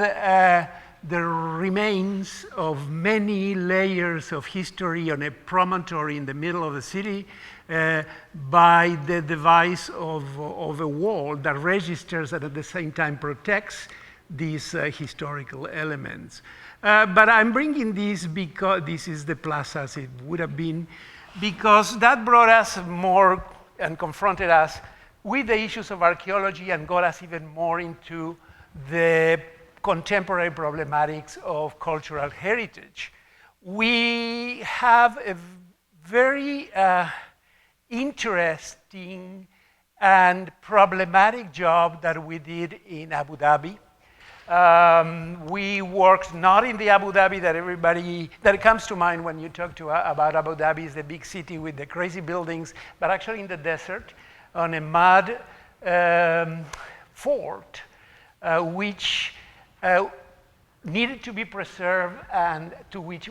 the remains of many layers of history on a promontory in the middle of the city by the device of a wall that registers and at the same time protects these historical elements. But I'm bringing this because this is the plaza as it would have been, because that brought us more and confronted us with the issues of archaeology and got us even more into the contemporary problematics of cultural heritage. We have a very interesting and problematic job that we did in Abu Dhabi. We worked not in the Abu Dhabi that comes to mind when you talk about Abu Dhabi is the big city with the crazy buildings, but actually in the desert on a mud fort, which needed to be preserved and to which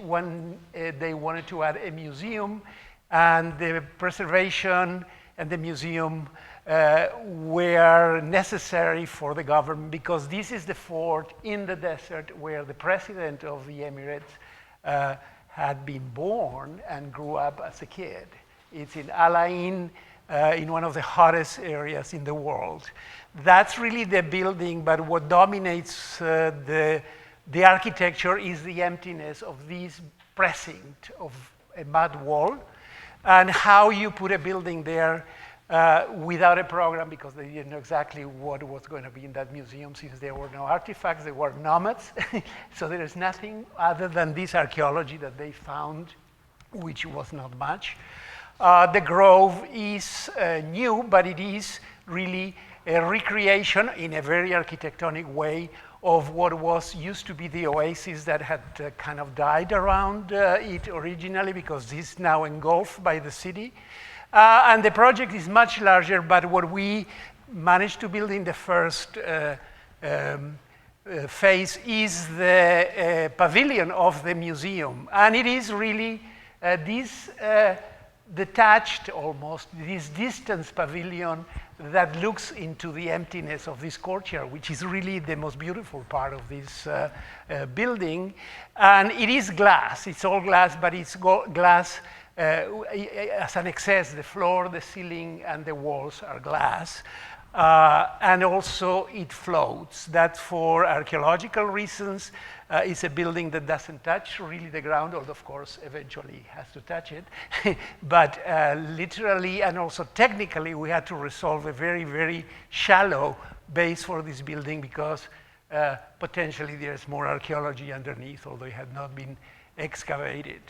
they wanted to add a museum, and the preservation and the museum were necessary for the government because this is the fort in the desert where the president of the Emirates had been born and grew up as a kid. It's in Al Ain, in one of the hottest areas in the world. That's really the building, but what dominates the architecture is the emptiness of this precinct of a mud wall and how you put a building there without a program because they didn't know exactly what was going to be in that museum since there were no artifacts, there were nomads. So there is nothing other than this archaeology that they found, which was not much. The Grove is new, but it is really a recreation in a very architectonic way of what used to be the oasis that had kind of died around it originally because this is now engulfed by the city. And the project is much larger, but what we managed to build in the first phase is the pavilion of the museum. And it is really this detached almost, this distance pavilion that looks into the emptiness of this courtyard, which is really the most beautiful part of this building. And it is glass, it's all glass, but it's glass as an excess. The floor, the ceiling, and the walls are glass. And also it floats. That's for archaeological reasons. It's a building that doesn't touch really the ground, although of course eventually has to touch it. But literally and also technically we had to resolve a very, very shallow base for this building because potentially there's more archaeology underneath, although it had not been excavated.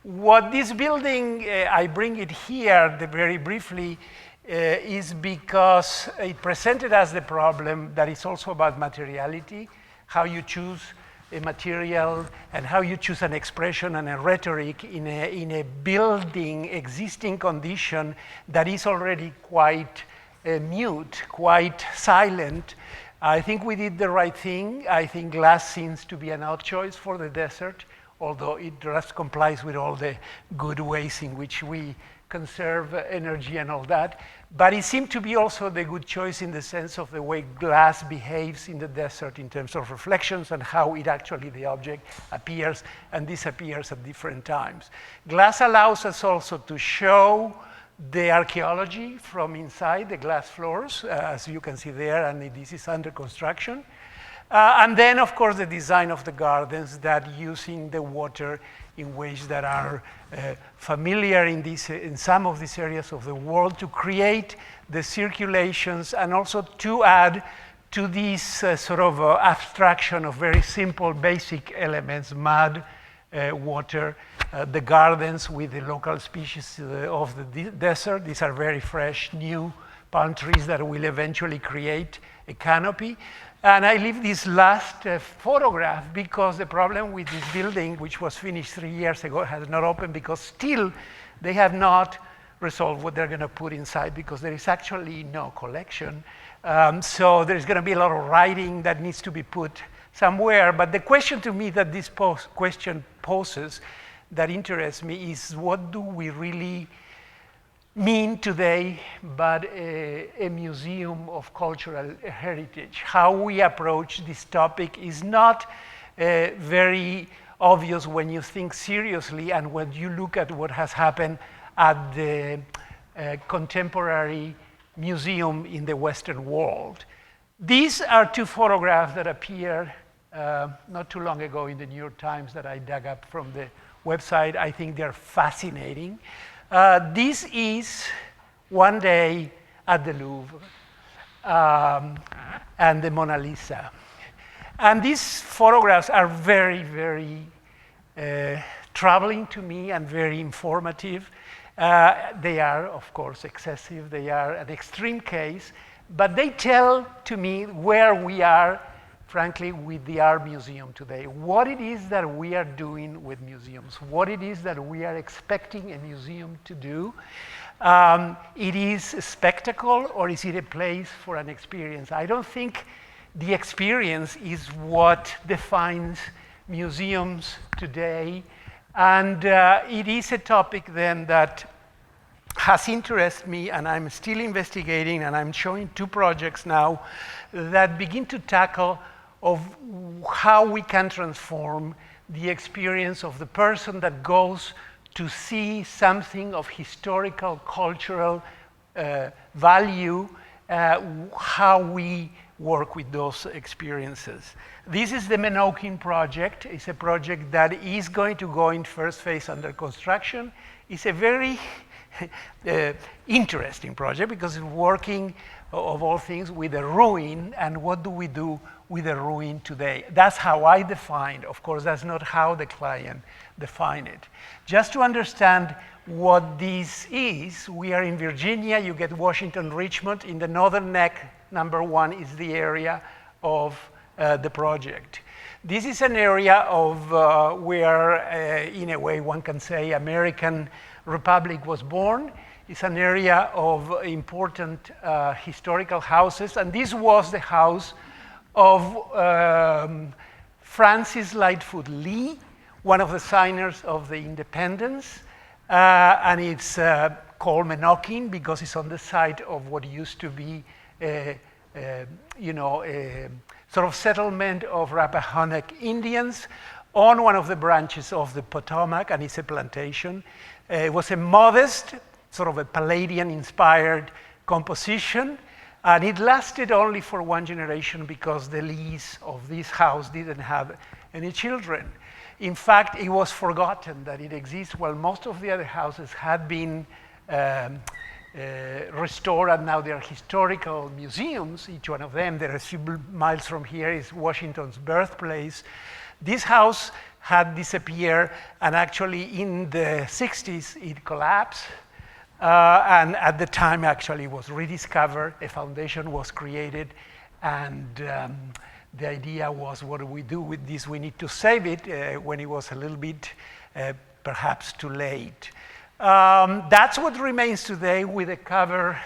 What this building, I bring it here very briefly, is because it presented us the problem that is also about materiality, how you choose a material and how you choose an expression and a rhetoric in a building existing condition that is already quite mute, quite silent. I think we did the right thing. I think glass seems to be an odd choice for the desert, although it just complies with all the good ways in which we conserve energy and all that. But it seemed to be also the good choice in the sense of the way glass behaves in the desert in terms of reflections and how it actually, the object, appears and disappears at different times. Glass allows us also to show the archaeology from inside the glass floors, as you can see there, and this is under construction. And then, of course, the design of the gardens that using the water in ways that are familiar in some of these areas of the world, to create the circulations and also to add to this sort of abstraction of very simple basic elements: mud, water, the gardens with the local species of the desert. These are very fresh, new palm trees that will eventually create a canopy. And I leave this last photograph because the problem with this building, which was finished 3 years ago, has not opened because still they have not resolved what they're going to put inside, because there is actually no collection. So there's going to be a lot of writing that needs to be put somewhere. But the question to me that this question poses that interests me is, what do we really mean today but a museum of cultural heritage? How we approach this topic is not very obvious when you think seriously and when you look at what has happened at the contemporary museum in the Western world. These are two photographs that appeared not too long ago in the New York Times that I dug up from the website. I think they're fascinating. This is one day at the Louvre and the Mona Lisa. And these photographs are very, very troubling to me and very informative. They are, of course, excessive. They are an extreme case, but they tell to me where we are, frankly, with the art museum today. What it is that we are doing with museums, what it is that we are expecting a museum to do. It is a spectacle, or is it a place for an experience? I don't think the experience is what defines museums today. And it is a topic then that has interested me, and I'm still investigating, and I'm showing two projects now that begin to tackle of how we can transform the experience of the person that goes to see something of historical, cultural value, how we work with those experiences. This is the Menokin project. It's a project that is going to go in first phase under construction. It's a very interesting project because it's working, of all things, with a ruin, and what do we do with a ruin today? That's how I define. Of course, that's not how the client defined it. Just to understand what this is, we are in Virginia. You get Washington, Richmond. In the northern neck, number one is the area of the project. This is an area of where, in a way, one can say American Republic was born. It's an area of important historical houses, and this was the house of Francis Lightfoot Lee, one of the signers of the independence, and it's called Menokin because it's on the site of what used to be a sort of settlement of Rappahannock Indians on one of the branches of the Potomac, and it's a plantation. It was a modest, sort of a Palladian-inspired composition, and it lasted only for one generation because the Lees of this house didn't have any children. In fact, it was forgotten that it exists while most of the other houses had been restored, and now they are historical museums, each one of them. There are a few miles from here is Washington's birthplace. This house had disappeared, and actually in the 60s it collapsed. And at the time, actually, it was rediscovered. A foundation was created, and the idea was, what do we do with this? We need to save it when it was a little bit, perhaps, too late. That's what remains today with a carport,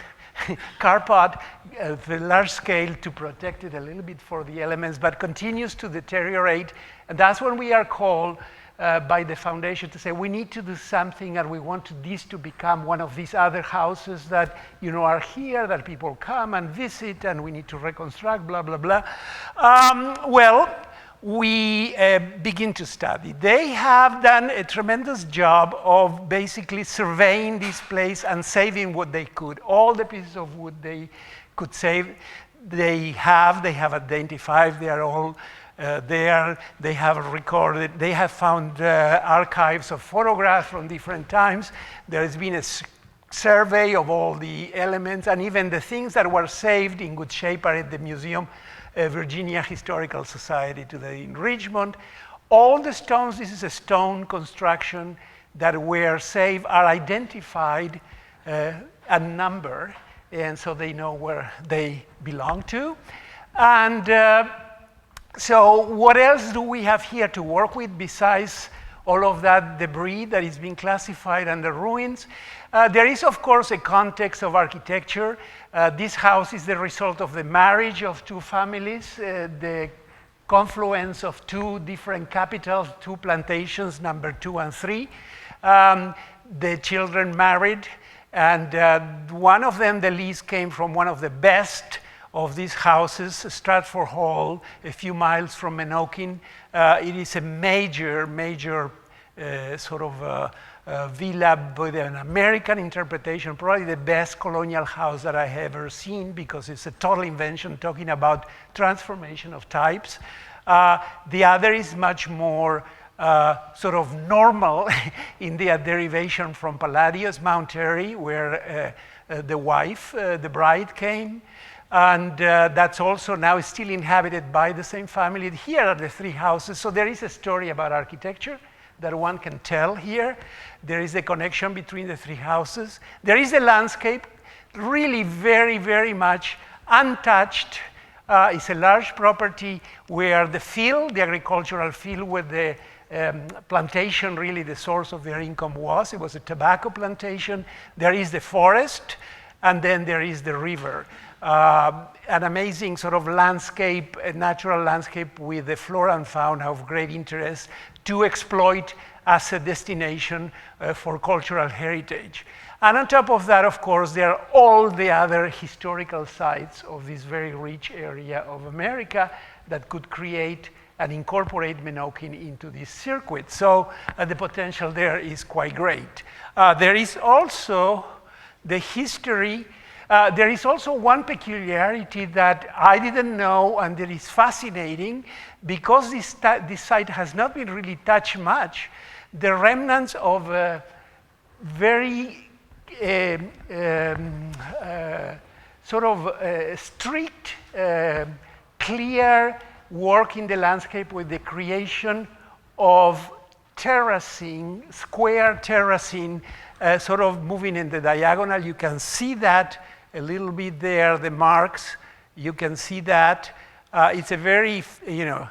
the large scale to protect it a little bit for the elements, but continues to deteriorate. And that's when we are called by the foundation to say we need to do something, and we want this to become one of these other houses that are here, that people come and visit, and we need to reconstruct, blah, blah, blah. Well, we begin to study. They have done a tremendous job of basically surveying this place and saving what they could. All the pieces of wood they could save, they have identified. They are all there. They have found archives of photographs from different times. There has been a survey of all the elements, and even the things that were saved in good shape are at the museum, Virginia Historical Society today in Richmond. All the stones, this is a stone construction that were saved, are identified and numbered, and so they know where they belong to. And so what else do we have here to work with besides all of that debris that is being classified under ruins? There is, of course, a context of architecture. This house is the result of the marriage of two families, the confluence of two different capitals, two plantations, number 2 and 3. The children married, and one of them, the lease came from one of the best of these houses, Stratford Hall, a few miles from Menokin. It is a major sort of villa with an American interpretation, probably the best colonial house that I have ever seen, because it's a total invention talking about transformation of types. The other is much more sort of normal in the derivation from Palladius, Mount Airy, where the wife, the bride came. And that's also now still inhabited by the same family. Here are the 3 houses. So there is a story about architecture that one can tell here. There is a connection between the 3 houses. There is a landscape, really very, very much untouched. It's a large property where the field, the agricultural field, where the plantation, really the source of their income was. It was a tobacco plantation. There is the forest, and then there is the river. An amazing sort of landscape, a natural landscape with the flora and fauna of great interest to exploit as a destination for cultural heritage. And on top of that, of course, there are all the other historical sites of this very rich area of America that could create and incorporate Menokin into this circuit. So the potential there is quite great. There is also the history. There is also one peculiarity that I didn't know, and that is fascinating, because this site has not been really touched much. The remnants of very sort of strict, clear work in the landscape with the creation of terracing, square terracing, sort of moving in the diagonal. You can see that a little bit there, the marks. You can see that. It's a very,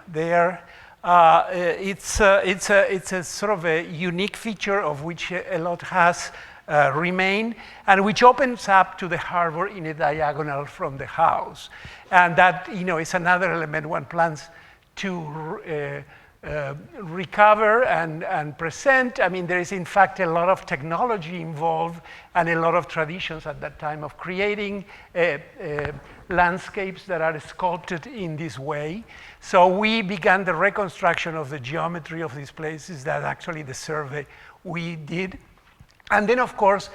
there. It's a sort of a unique feature of which a lot has remained, and which opens up to the harbor in a diagonal from the house. And that, is another element one plans to recover and present. I mean, there is in fact a lot of technology involved and a lot of traditions at that time of creating landscapes that are sculpted in this way. So we began the reconstruction of the geometry of these places. That actually the survey we did. And then, of course,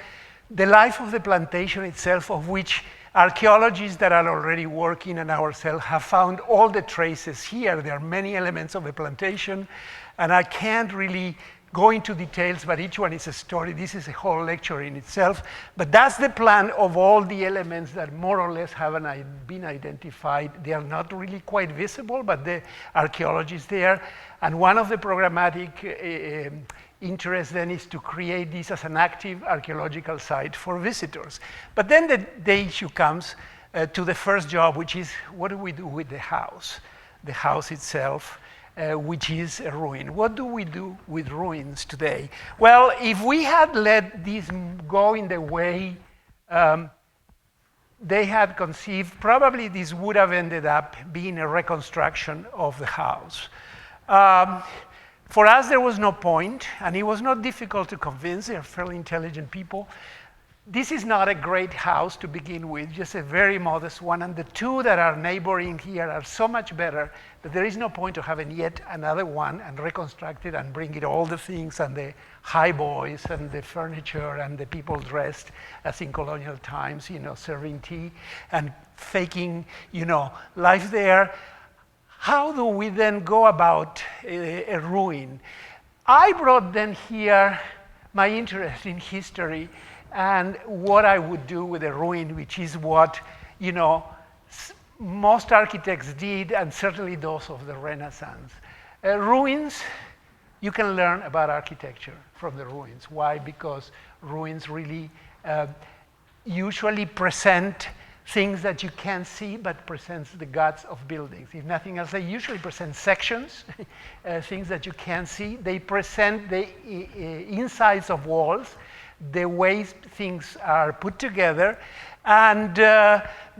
the life of the plantation itself, of which archaeologists that are already working and ourselves have found all the traces here. There are many elements of the plantation, and I can't really go into details, but each one is a story. This is a whole lecture in itself. But that's the plan of all the elements that more or less haven't been identified. They are not really quite visible, but the archaeology is there. And one of the programmatic interest then is to create this as an active archaeological site for visitors. But then the issue comes to the first job, which is what do we do with the house itself, which is a ruin. What do we do with ruins today? Well, if we had let this go in the way they had conceived, probably this would have ended up being a reconstruction of the house. For us, there was no point, and it was not difficult to convince. They're fairly intelligent people. This is not a great house to begin with, just a very modest one, and the 2 that are neighboring here are so much better that there is no point to having yet another one and reconstruct it and bring it all the things and the highboys and the furniture and the people dressed as in colonial times, serving tea and faking, life there. how do we then go about a ruin? I brought then here my interest in history and what I would do with a ruin, which is what, you know, most architects did, and certainly those of the Renaissance. Ruins, you can learn about architecture from the ruins. Why? Because ruins really usually present things that you can't see, but presents the guts of buildings. If nothing else, they usually present sections, things that you can't see. They present the insides of walls, the ways things are put together, and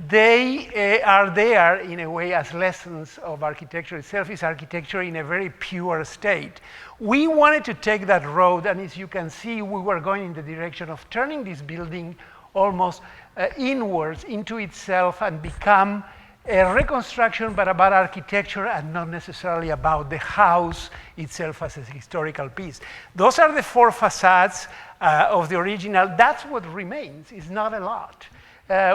they are there in a way as lessons of architecture itself. Is architecture in a very pure state. We wanted to take that road, and as you can see, we were going in the direction of turning this building almost inwards into itself and become a reconstruction, but about architecture and not necessarily about the house itself as a historical piece. Those are the 4 facades of the original. That's what remains. It's not a lot.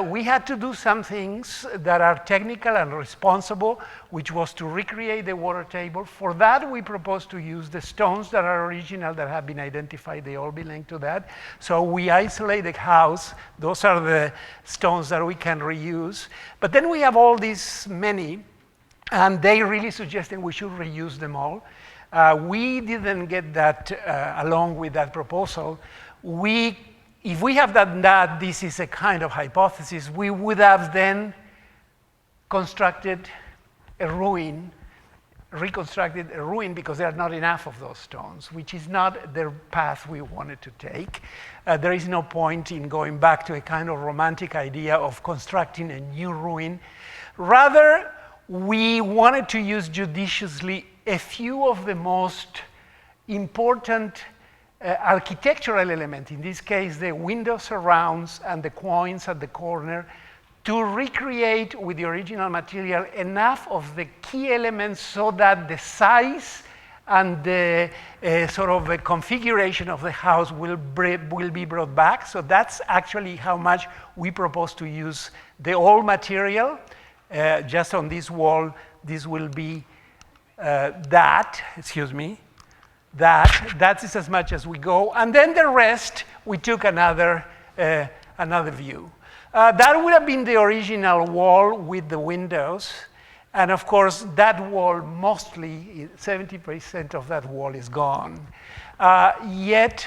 We had to do some things that are technical and responsible, which was to recreate the water table. For that, we proposed to use the stones that are original, that have been identified. They all belong to that. So we isolate the house. Those are the stones that we can reuse. But then we have all these many, and they really suggested we should reuse them all. We didn't get that along with that proposal. If we have done that, this is a kind of hypothesis, we would have then constructed a ruin, reconstructed a ruin, because there are not enough of those stones, which is not the path we wanted to take. There is no point in going back to a kind of romantic idea of constructing a new ruin. Rather, we wanted to use judiciously a few of the most important architectural element, in this case the window surrounds and the quoins at the corner, to recreate with the original material enough of the key elements so that the size and the sort of a configuration of the house will be brought back. So that's actually how much we propose to use the old material. Just on this wall, this will be that is as much as we go. And then the rest, we took another view. That would have been the original wall with the windows. And of course, that wall, mostly 70% of that wall is gone. Yet,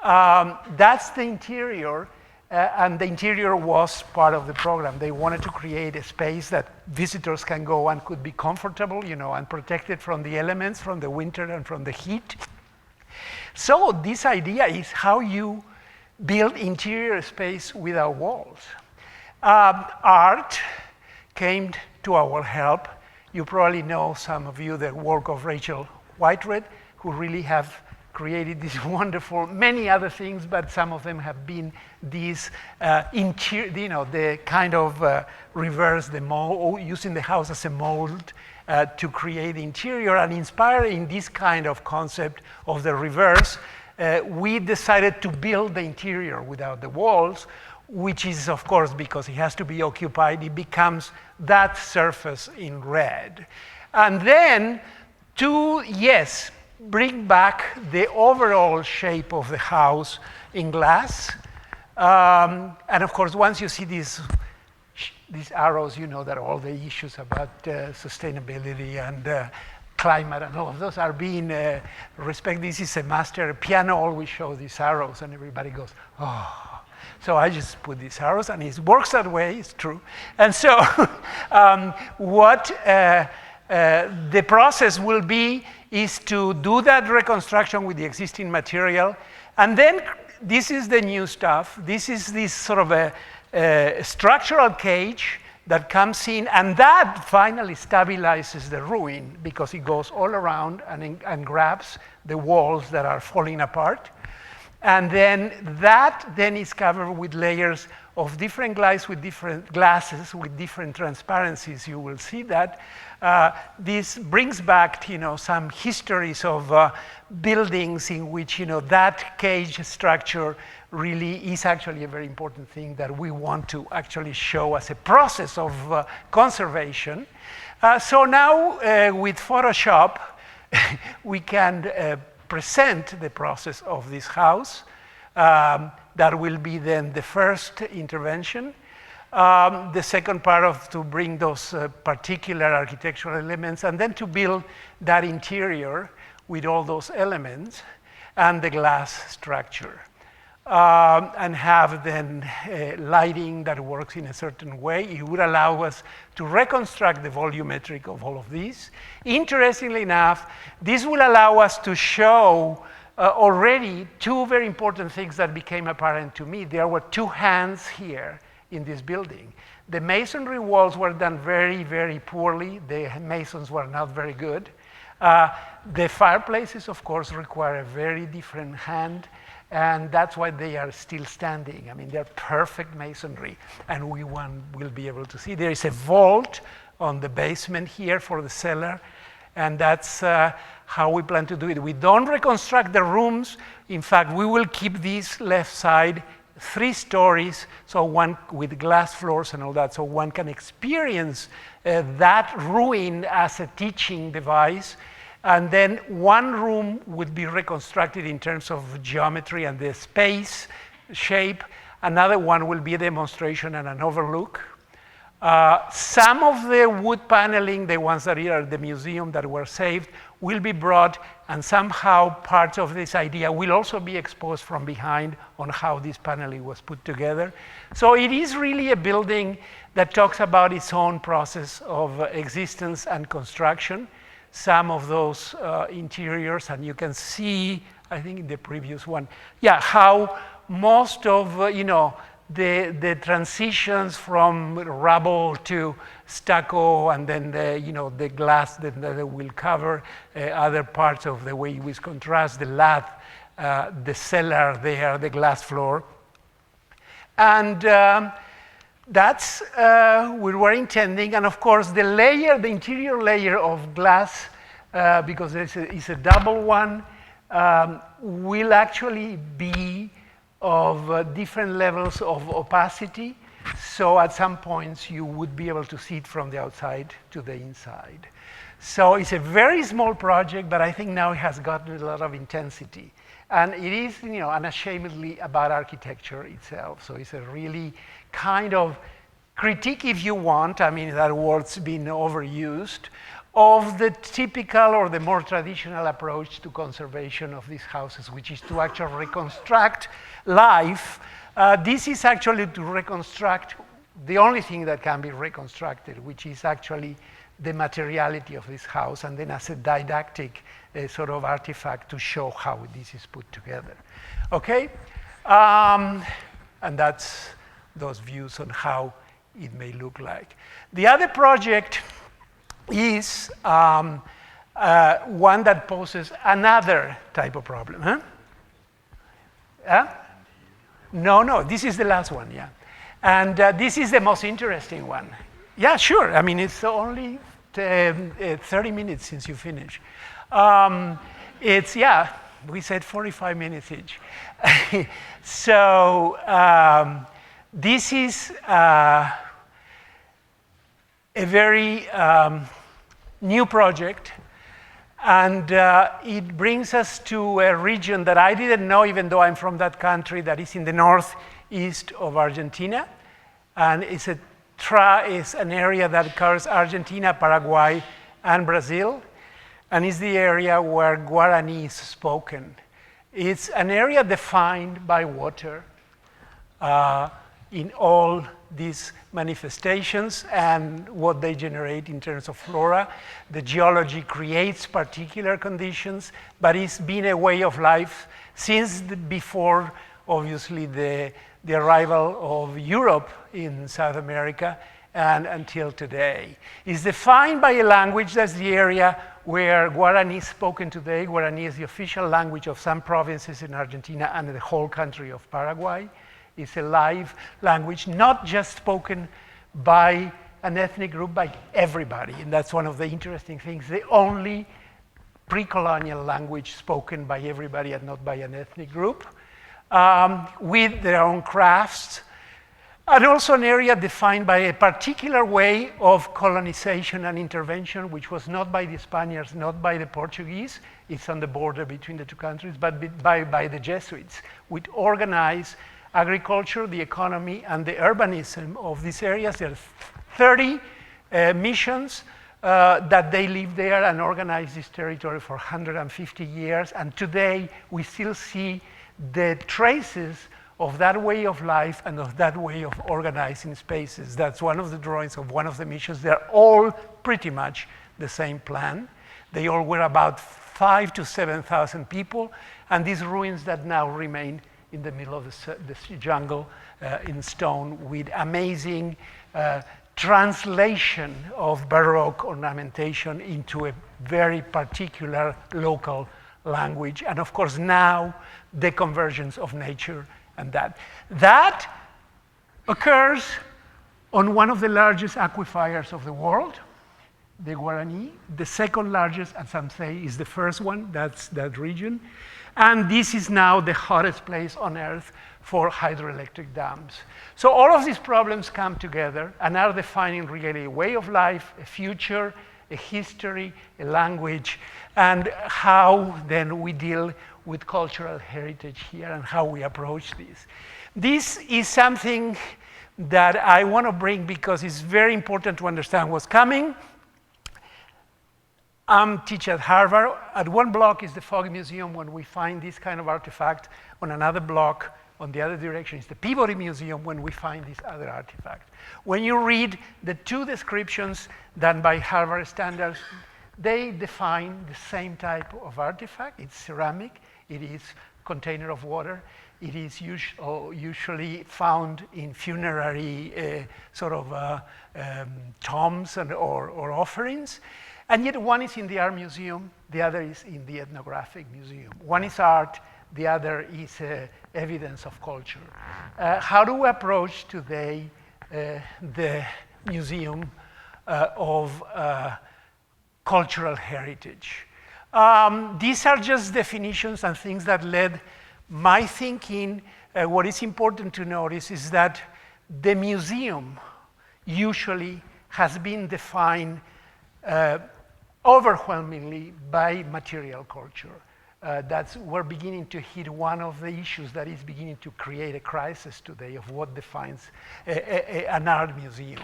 that's the interior. And the interior was part of the program. They wanted to create a space that visitors can go and could be comfortable, you know, and protected from the elements, from the winter and from the heat. So this idea is how you build interior space without walls. Art came to our help. You probably know, some of you, the work of Rachel Whitered, who really have created this wonderful, many other things, but some of them have been these the kind of reverse the mold, using the house as a mold to create the interior, and inspired in this kind of concept of the reverse, we decided to build the interior without the walls, which is, of course, because it has to be occupied, it becomes that surface in red. And then to, yes, bring back the overall shape of the house in glass. And of course, once you see these arrows, you know that all the issues about sustainability and climate and all of those are being respected. This is a master piano, always shows these arrows, and everybody goes, oh. So I just put these arrows, and it works that way, it's true. And so what the process will be is to do that reconstruction with the existing material. And then this is the new stuff. This is this sort of a structural cage that comes in, and that finally stabilizes the ruin because it goes all around and grabs the walls that are falling apart. And then that then is covered with layers of different glass, with different glasses, with different transparencies. You will see that. This brings back, you know, some histories of buildings in which, you know, that cage structure really is actually a very important thing that we want to actually show as a process of conservation. So now with Photoshop, we can present the process of this house. That will be then the first intervention. The second part to bring those particular architectural elements, and then to build that interior with all those elements and the glass structure. And have then lighting that works in a certain way. It would allow us to reconstruct the volumetric of all of these. Interestingly enough, this will allow us to show already two very important things that became apparent to me. There were two hands here in this building. The masonry walls were done very, very poorly. The masons were not very good. The fireplaces, of course, require a very different hand. And that's why they are still standing. I mean, they're perfect masonry, and we will be able to see. There is a vault on the basement here for the cellar, and that's how we plan to do it. We don't reconstruct the rooms. In fact, we will keep this left side 3 stories, so one with glass floors and all that, so one can experience that ruin as a teaching device. And then one room would be reconstructed in terms of geometry and the space, shape. Another one will be a demonstration and an overlook. Some of the wood paneling, the ones that are at the museum that were saved, will be brought, and somehow parts of this idea will also be exposed from behind on how this paneling was put together. So it is really a building that talks about its own process of existence and construction. Some of those interiors, and you can see, I think in the previous one, how most of the transitions from rubble to stucco, and then the glass that will cover other parts of the way we contrast the lath, the cellar there, the glass floor, and that's we were intending. And of course, the interior layer of glass, because it's a double one, will actually be of different levels of opacity. So at some points, you would be able to see it from the outside to the inside. So it's a very small project, but I think now it has gotten a lot of intensity. And it is, unashamedly about architecture itself. So it's a really kind of critique, if you want, I mean, that word's been overused, of the typical or the more traditional approach to conservation of these houses, which is to actually reconstruct life. This is actually to reconstruct the only thing that can be reconstructed, which is actually the materiality of this house, and then as a didactic sort of artifact to show how this is put together. Okay? And that's those views on how it may look like. The other project is one that poses another type of problem. Huh? No, this is the last one, yeah. And this is the most interesting one. Yeah, sure. I mean, it's only 30 minutes since you finish. We said 45 minutes each. So this is a very new project, and it brings us to a region that I didn't know, even though I'm from that country, that is in the northeast of Argentina, and it's an area that covers Argentina, Paraguay, and Brazil, and is the area where Guarani is spoken. It's an area defined by water in all these manifestations and what they generate in terms of flora. The geology creates particular conditions, but it's been a way of life since before, obviously, the arrival of Europe in South America and until today. It's defined by a language. That's the area where Guarani is spoken today. Guarani is the official language of some provinces in Argentina and the whole country of Paraguay. It's a live language, not just spoken by an ethnic group, by everybody. And that's one of the interesting things. The only pre-colonial language spoken by everybody and not by an ethnic group, with their own crafts. And also an area defined by a particular way of colonization and intervention, which was not by the Spaniards, not by the Portuguese. It's on the border between the two countries, but by the Jesuits, which organized agriculture, the economy, and the urbanism of these areas. There are 30 missions that they live there and organize this territory for 150 years. And today, we still see the traces of that way of life and of that way of organizing spaces. That's one of the drawings of one of the missions. They're all pretty much the same plan. They all were about 5,000 to 7,000 people, and these ruins that now remain in the middle of the jungle in stone with amazing translation of Baroque ornamentation into a very particular local language. And of course now the convergence of nature and that occurs on one of the largest aquifers of the world, the Guarani. The second largest, as some say, is the first one, that's that region. And this is now the hottest place on earth for hydroelectric dams. So all of these problems come together and are defining really a way of life, a future, a history, a language, and how then we deal with cultural heritage here and how we approach this. This is something that I want to bring because it's very important to understand what's coming. I'm teaching at Harvard. At one block is the Fogg Museum when we find this kind of artifact. On another block, on the other direction, is the Peabody Museum when we find this other artifact. When you read the two descriptions done by Harvard standards, they define the same type of artifact. It's ceramic. It is container of water. It is usually found in funerary tombs or offerings. And yet one is in the art museum, the other is in the ethnographic museum. One is art, the other is evidence of culture. How do we approach today the museum of cultural heritage? These are just definitions and things that led my thinking. What is important to notice is that the museum usually has been defined overwhelmingly by material culture. We're beginning to hit one of the issues that is beginning to create a crisis today of what defines an art museum.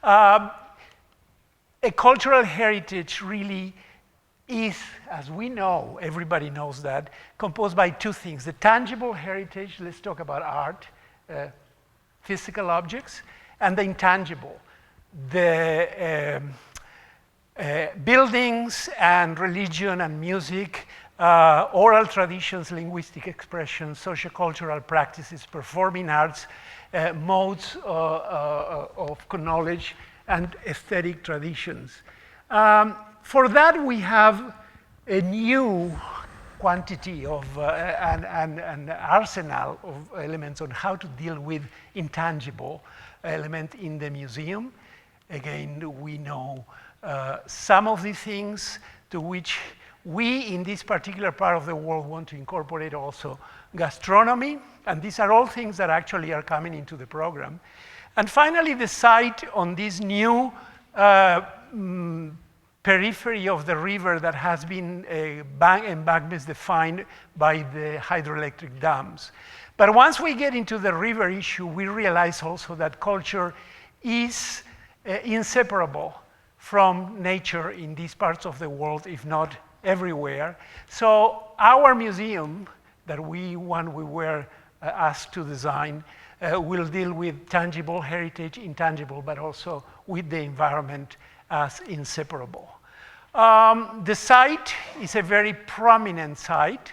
A cultural heritage really is, as we know, everybody knows that, composed by two things. The tangible heritage, let's talk about art, physical objects, and the intangible, the buildings and religion and music, oral traditions, linguistic expressions, sociocultural practices, performing arts, modes of knowledge, and aesthetic traditions. For that, we have a new quantity of an arsenal of elements on how to deal with intangible element in the museum. Again, we know some of the things to which we in this particular part of the world want to incorporate also gastronomy, and these are all things that actually are coming into the program. And finally, the site on this new periphery of the river that has been embankments defined by the hydroelectric dams. But once we get into the river issue, we realize also that culture is inseparable from nature in these parts of the world, if not everywhere. So our museum that we were asked to design will deal with tangible heritage, intangible, but also with the environment as inseparable. The site is a very prominent site.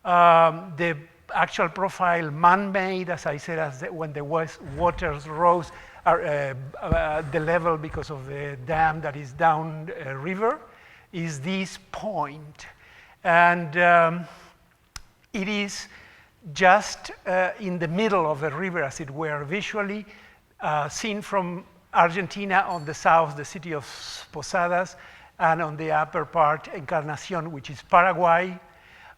The actual profile, man-made, as I said, when the waters rose, the level because of the dam that is down river, is this point. And it is just in the middle of the river, as it were, visually, seen from Argentina on the south, the city of Posadas, and on the upper part, Encarnacion, which is Paraguay.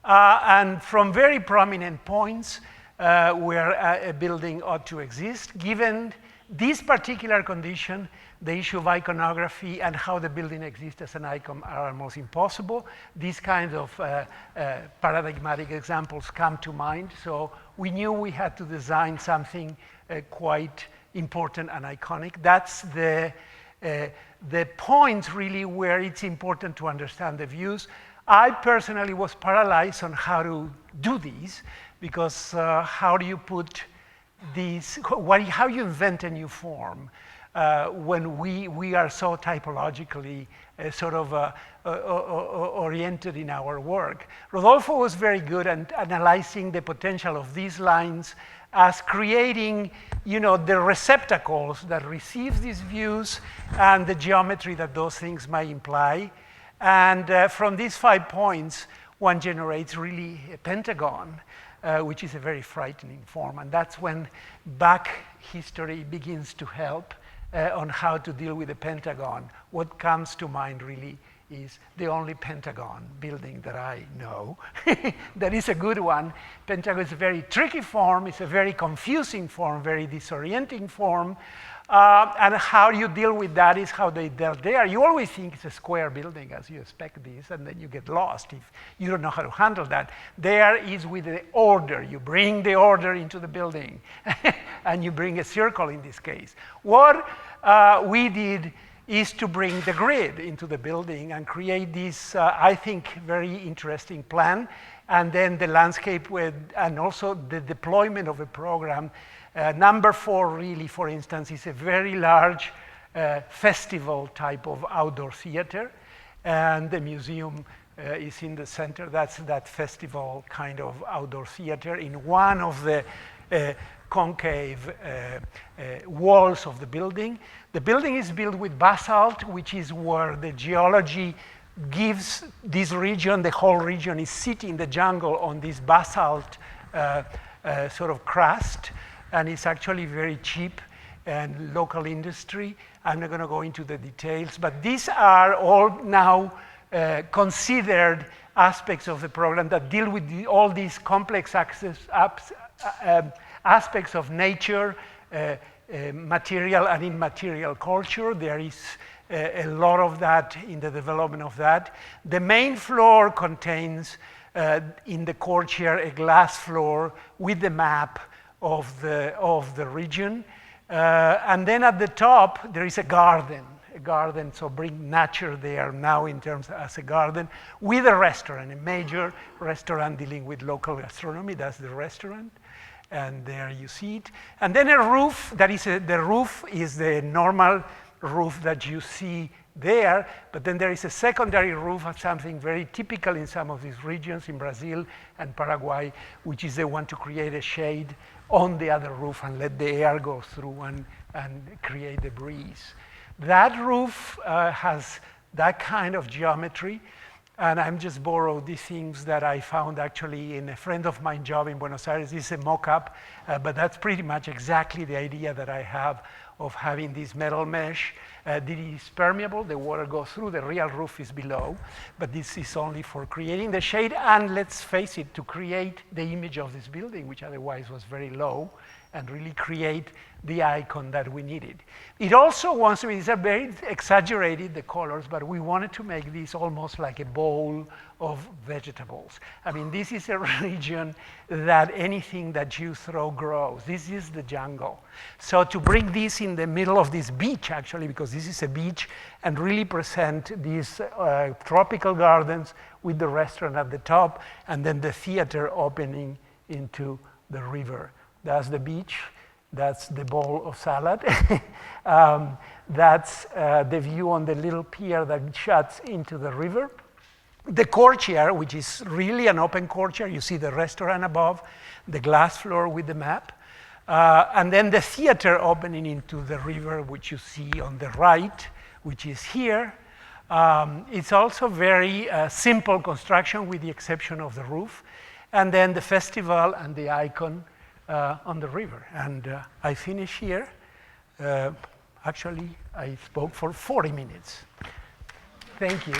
And from very prominent points, where a building ought to exist. Given this particular condition, the issue of iconography and how the building exists as an icon are almost impossible. These kinds of paradigmatic examples come to mind. So we knew we had to design something quite important and iconic. That's the point really where it's important to understand the views. I personally was paralyzed on how to do these, because how do you put these, how you invent a new form when we are so typologically sort of oriented in our work. Rodolfo was very good at analyzing the potential of these lines as creating, you know, the receptacles that receive these views and the geometry that those things might imply. And from these 5 points, one generates really a pentagon, which is a very frightening form. And that's when back history begins to help on how to deal with the pentagon. What comes to mind really is the only pentagon building that I know. That is a good one. Pentagon is a very tricky form. It's a very confusing form, very disorienting form. And how you deal with that is how they dealt there. You always think it's a square building as you expect this, and then you get lost if you don't know how to handle that. There is with the order. You bring the order into the building, and you bring a circle in this case. What we did is to bring the grid into the building and create this, I think, very interesting plan, and then the landscape with, and also the deployment of a program. Number 4, really, for instance, is a very large festival type of outdoor theater, and the museum is in the center. That's that festival kind of outdoor theater in one of the concave walls of the building. The building is built with basalt, which is where the geology gives this region, the whole region is sitting in the jungle on this basalt sort of crust. And it's actually very cheap and local industry. I'm not going to go into the details, but these are all now considered aspects of the program that deal with all these complex aspects of nature, material and immaterial culture. There is a lot of that in the development of that. The main floor contains, in the courtyard, a glass floor with the map of the region. And then at the top, there is a garden, so bring nature there now in terms as a garden, with a restaurant, a major restaurant dealing with local gastronomy. That's the restaurant, and there you see it. And then a roof, the roof is the normal roof that you see there, but then there is a secondary roof of something very typical in some of these regions, in Brazil and Paraguay, which is the one to create a shade on the other roof and let the air go through and create the breeze. That roof has that kind of geometry, and I'm just borrowed these things that I found actually in a friend of mine job in Buenos Aires. This is a mock-up, but that's pretty much exactly the idea that I have of having this metal mesh. This is permeable, the water goes through, the real roof is below, but this is only for creating the shade, and let's face it, to create the image of this building, which otherwise was very low, and really create the icon that we needed. It also wants to be, it's a very exaggerated, the colors, but we wanted to make this almost like a bowl of vegetables. I mean, this is a region that anything that you throw grows. This is the jungle. So to bring this in the middle of this beach, actually, because this is a beach, and really present these tropical gardens with the restaurant at the top, and then the theater opening into the river. That's the beach. That's the bowl of salad. That's the view on the little pier that shuts into the river. The courtyard, which is really an open courtyard. You see the restaurant above, the glass floor with the map. And then the theater opening into the river, which you see on the right, which is here. It's also very simple construction with the exception of the roof. And then the festival and the icon on the river. And I finish here. Actually, I spoke for 40 minutes. Thank you.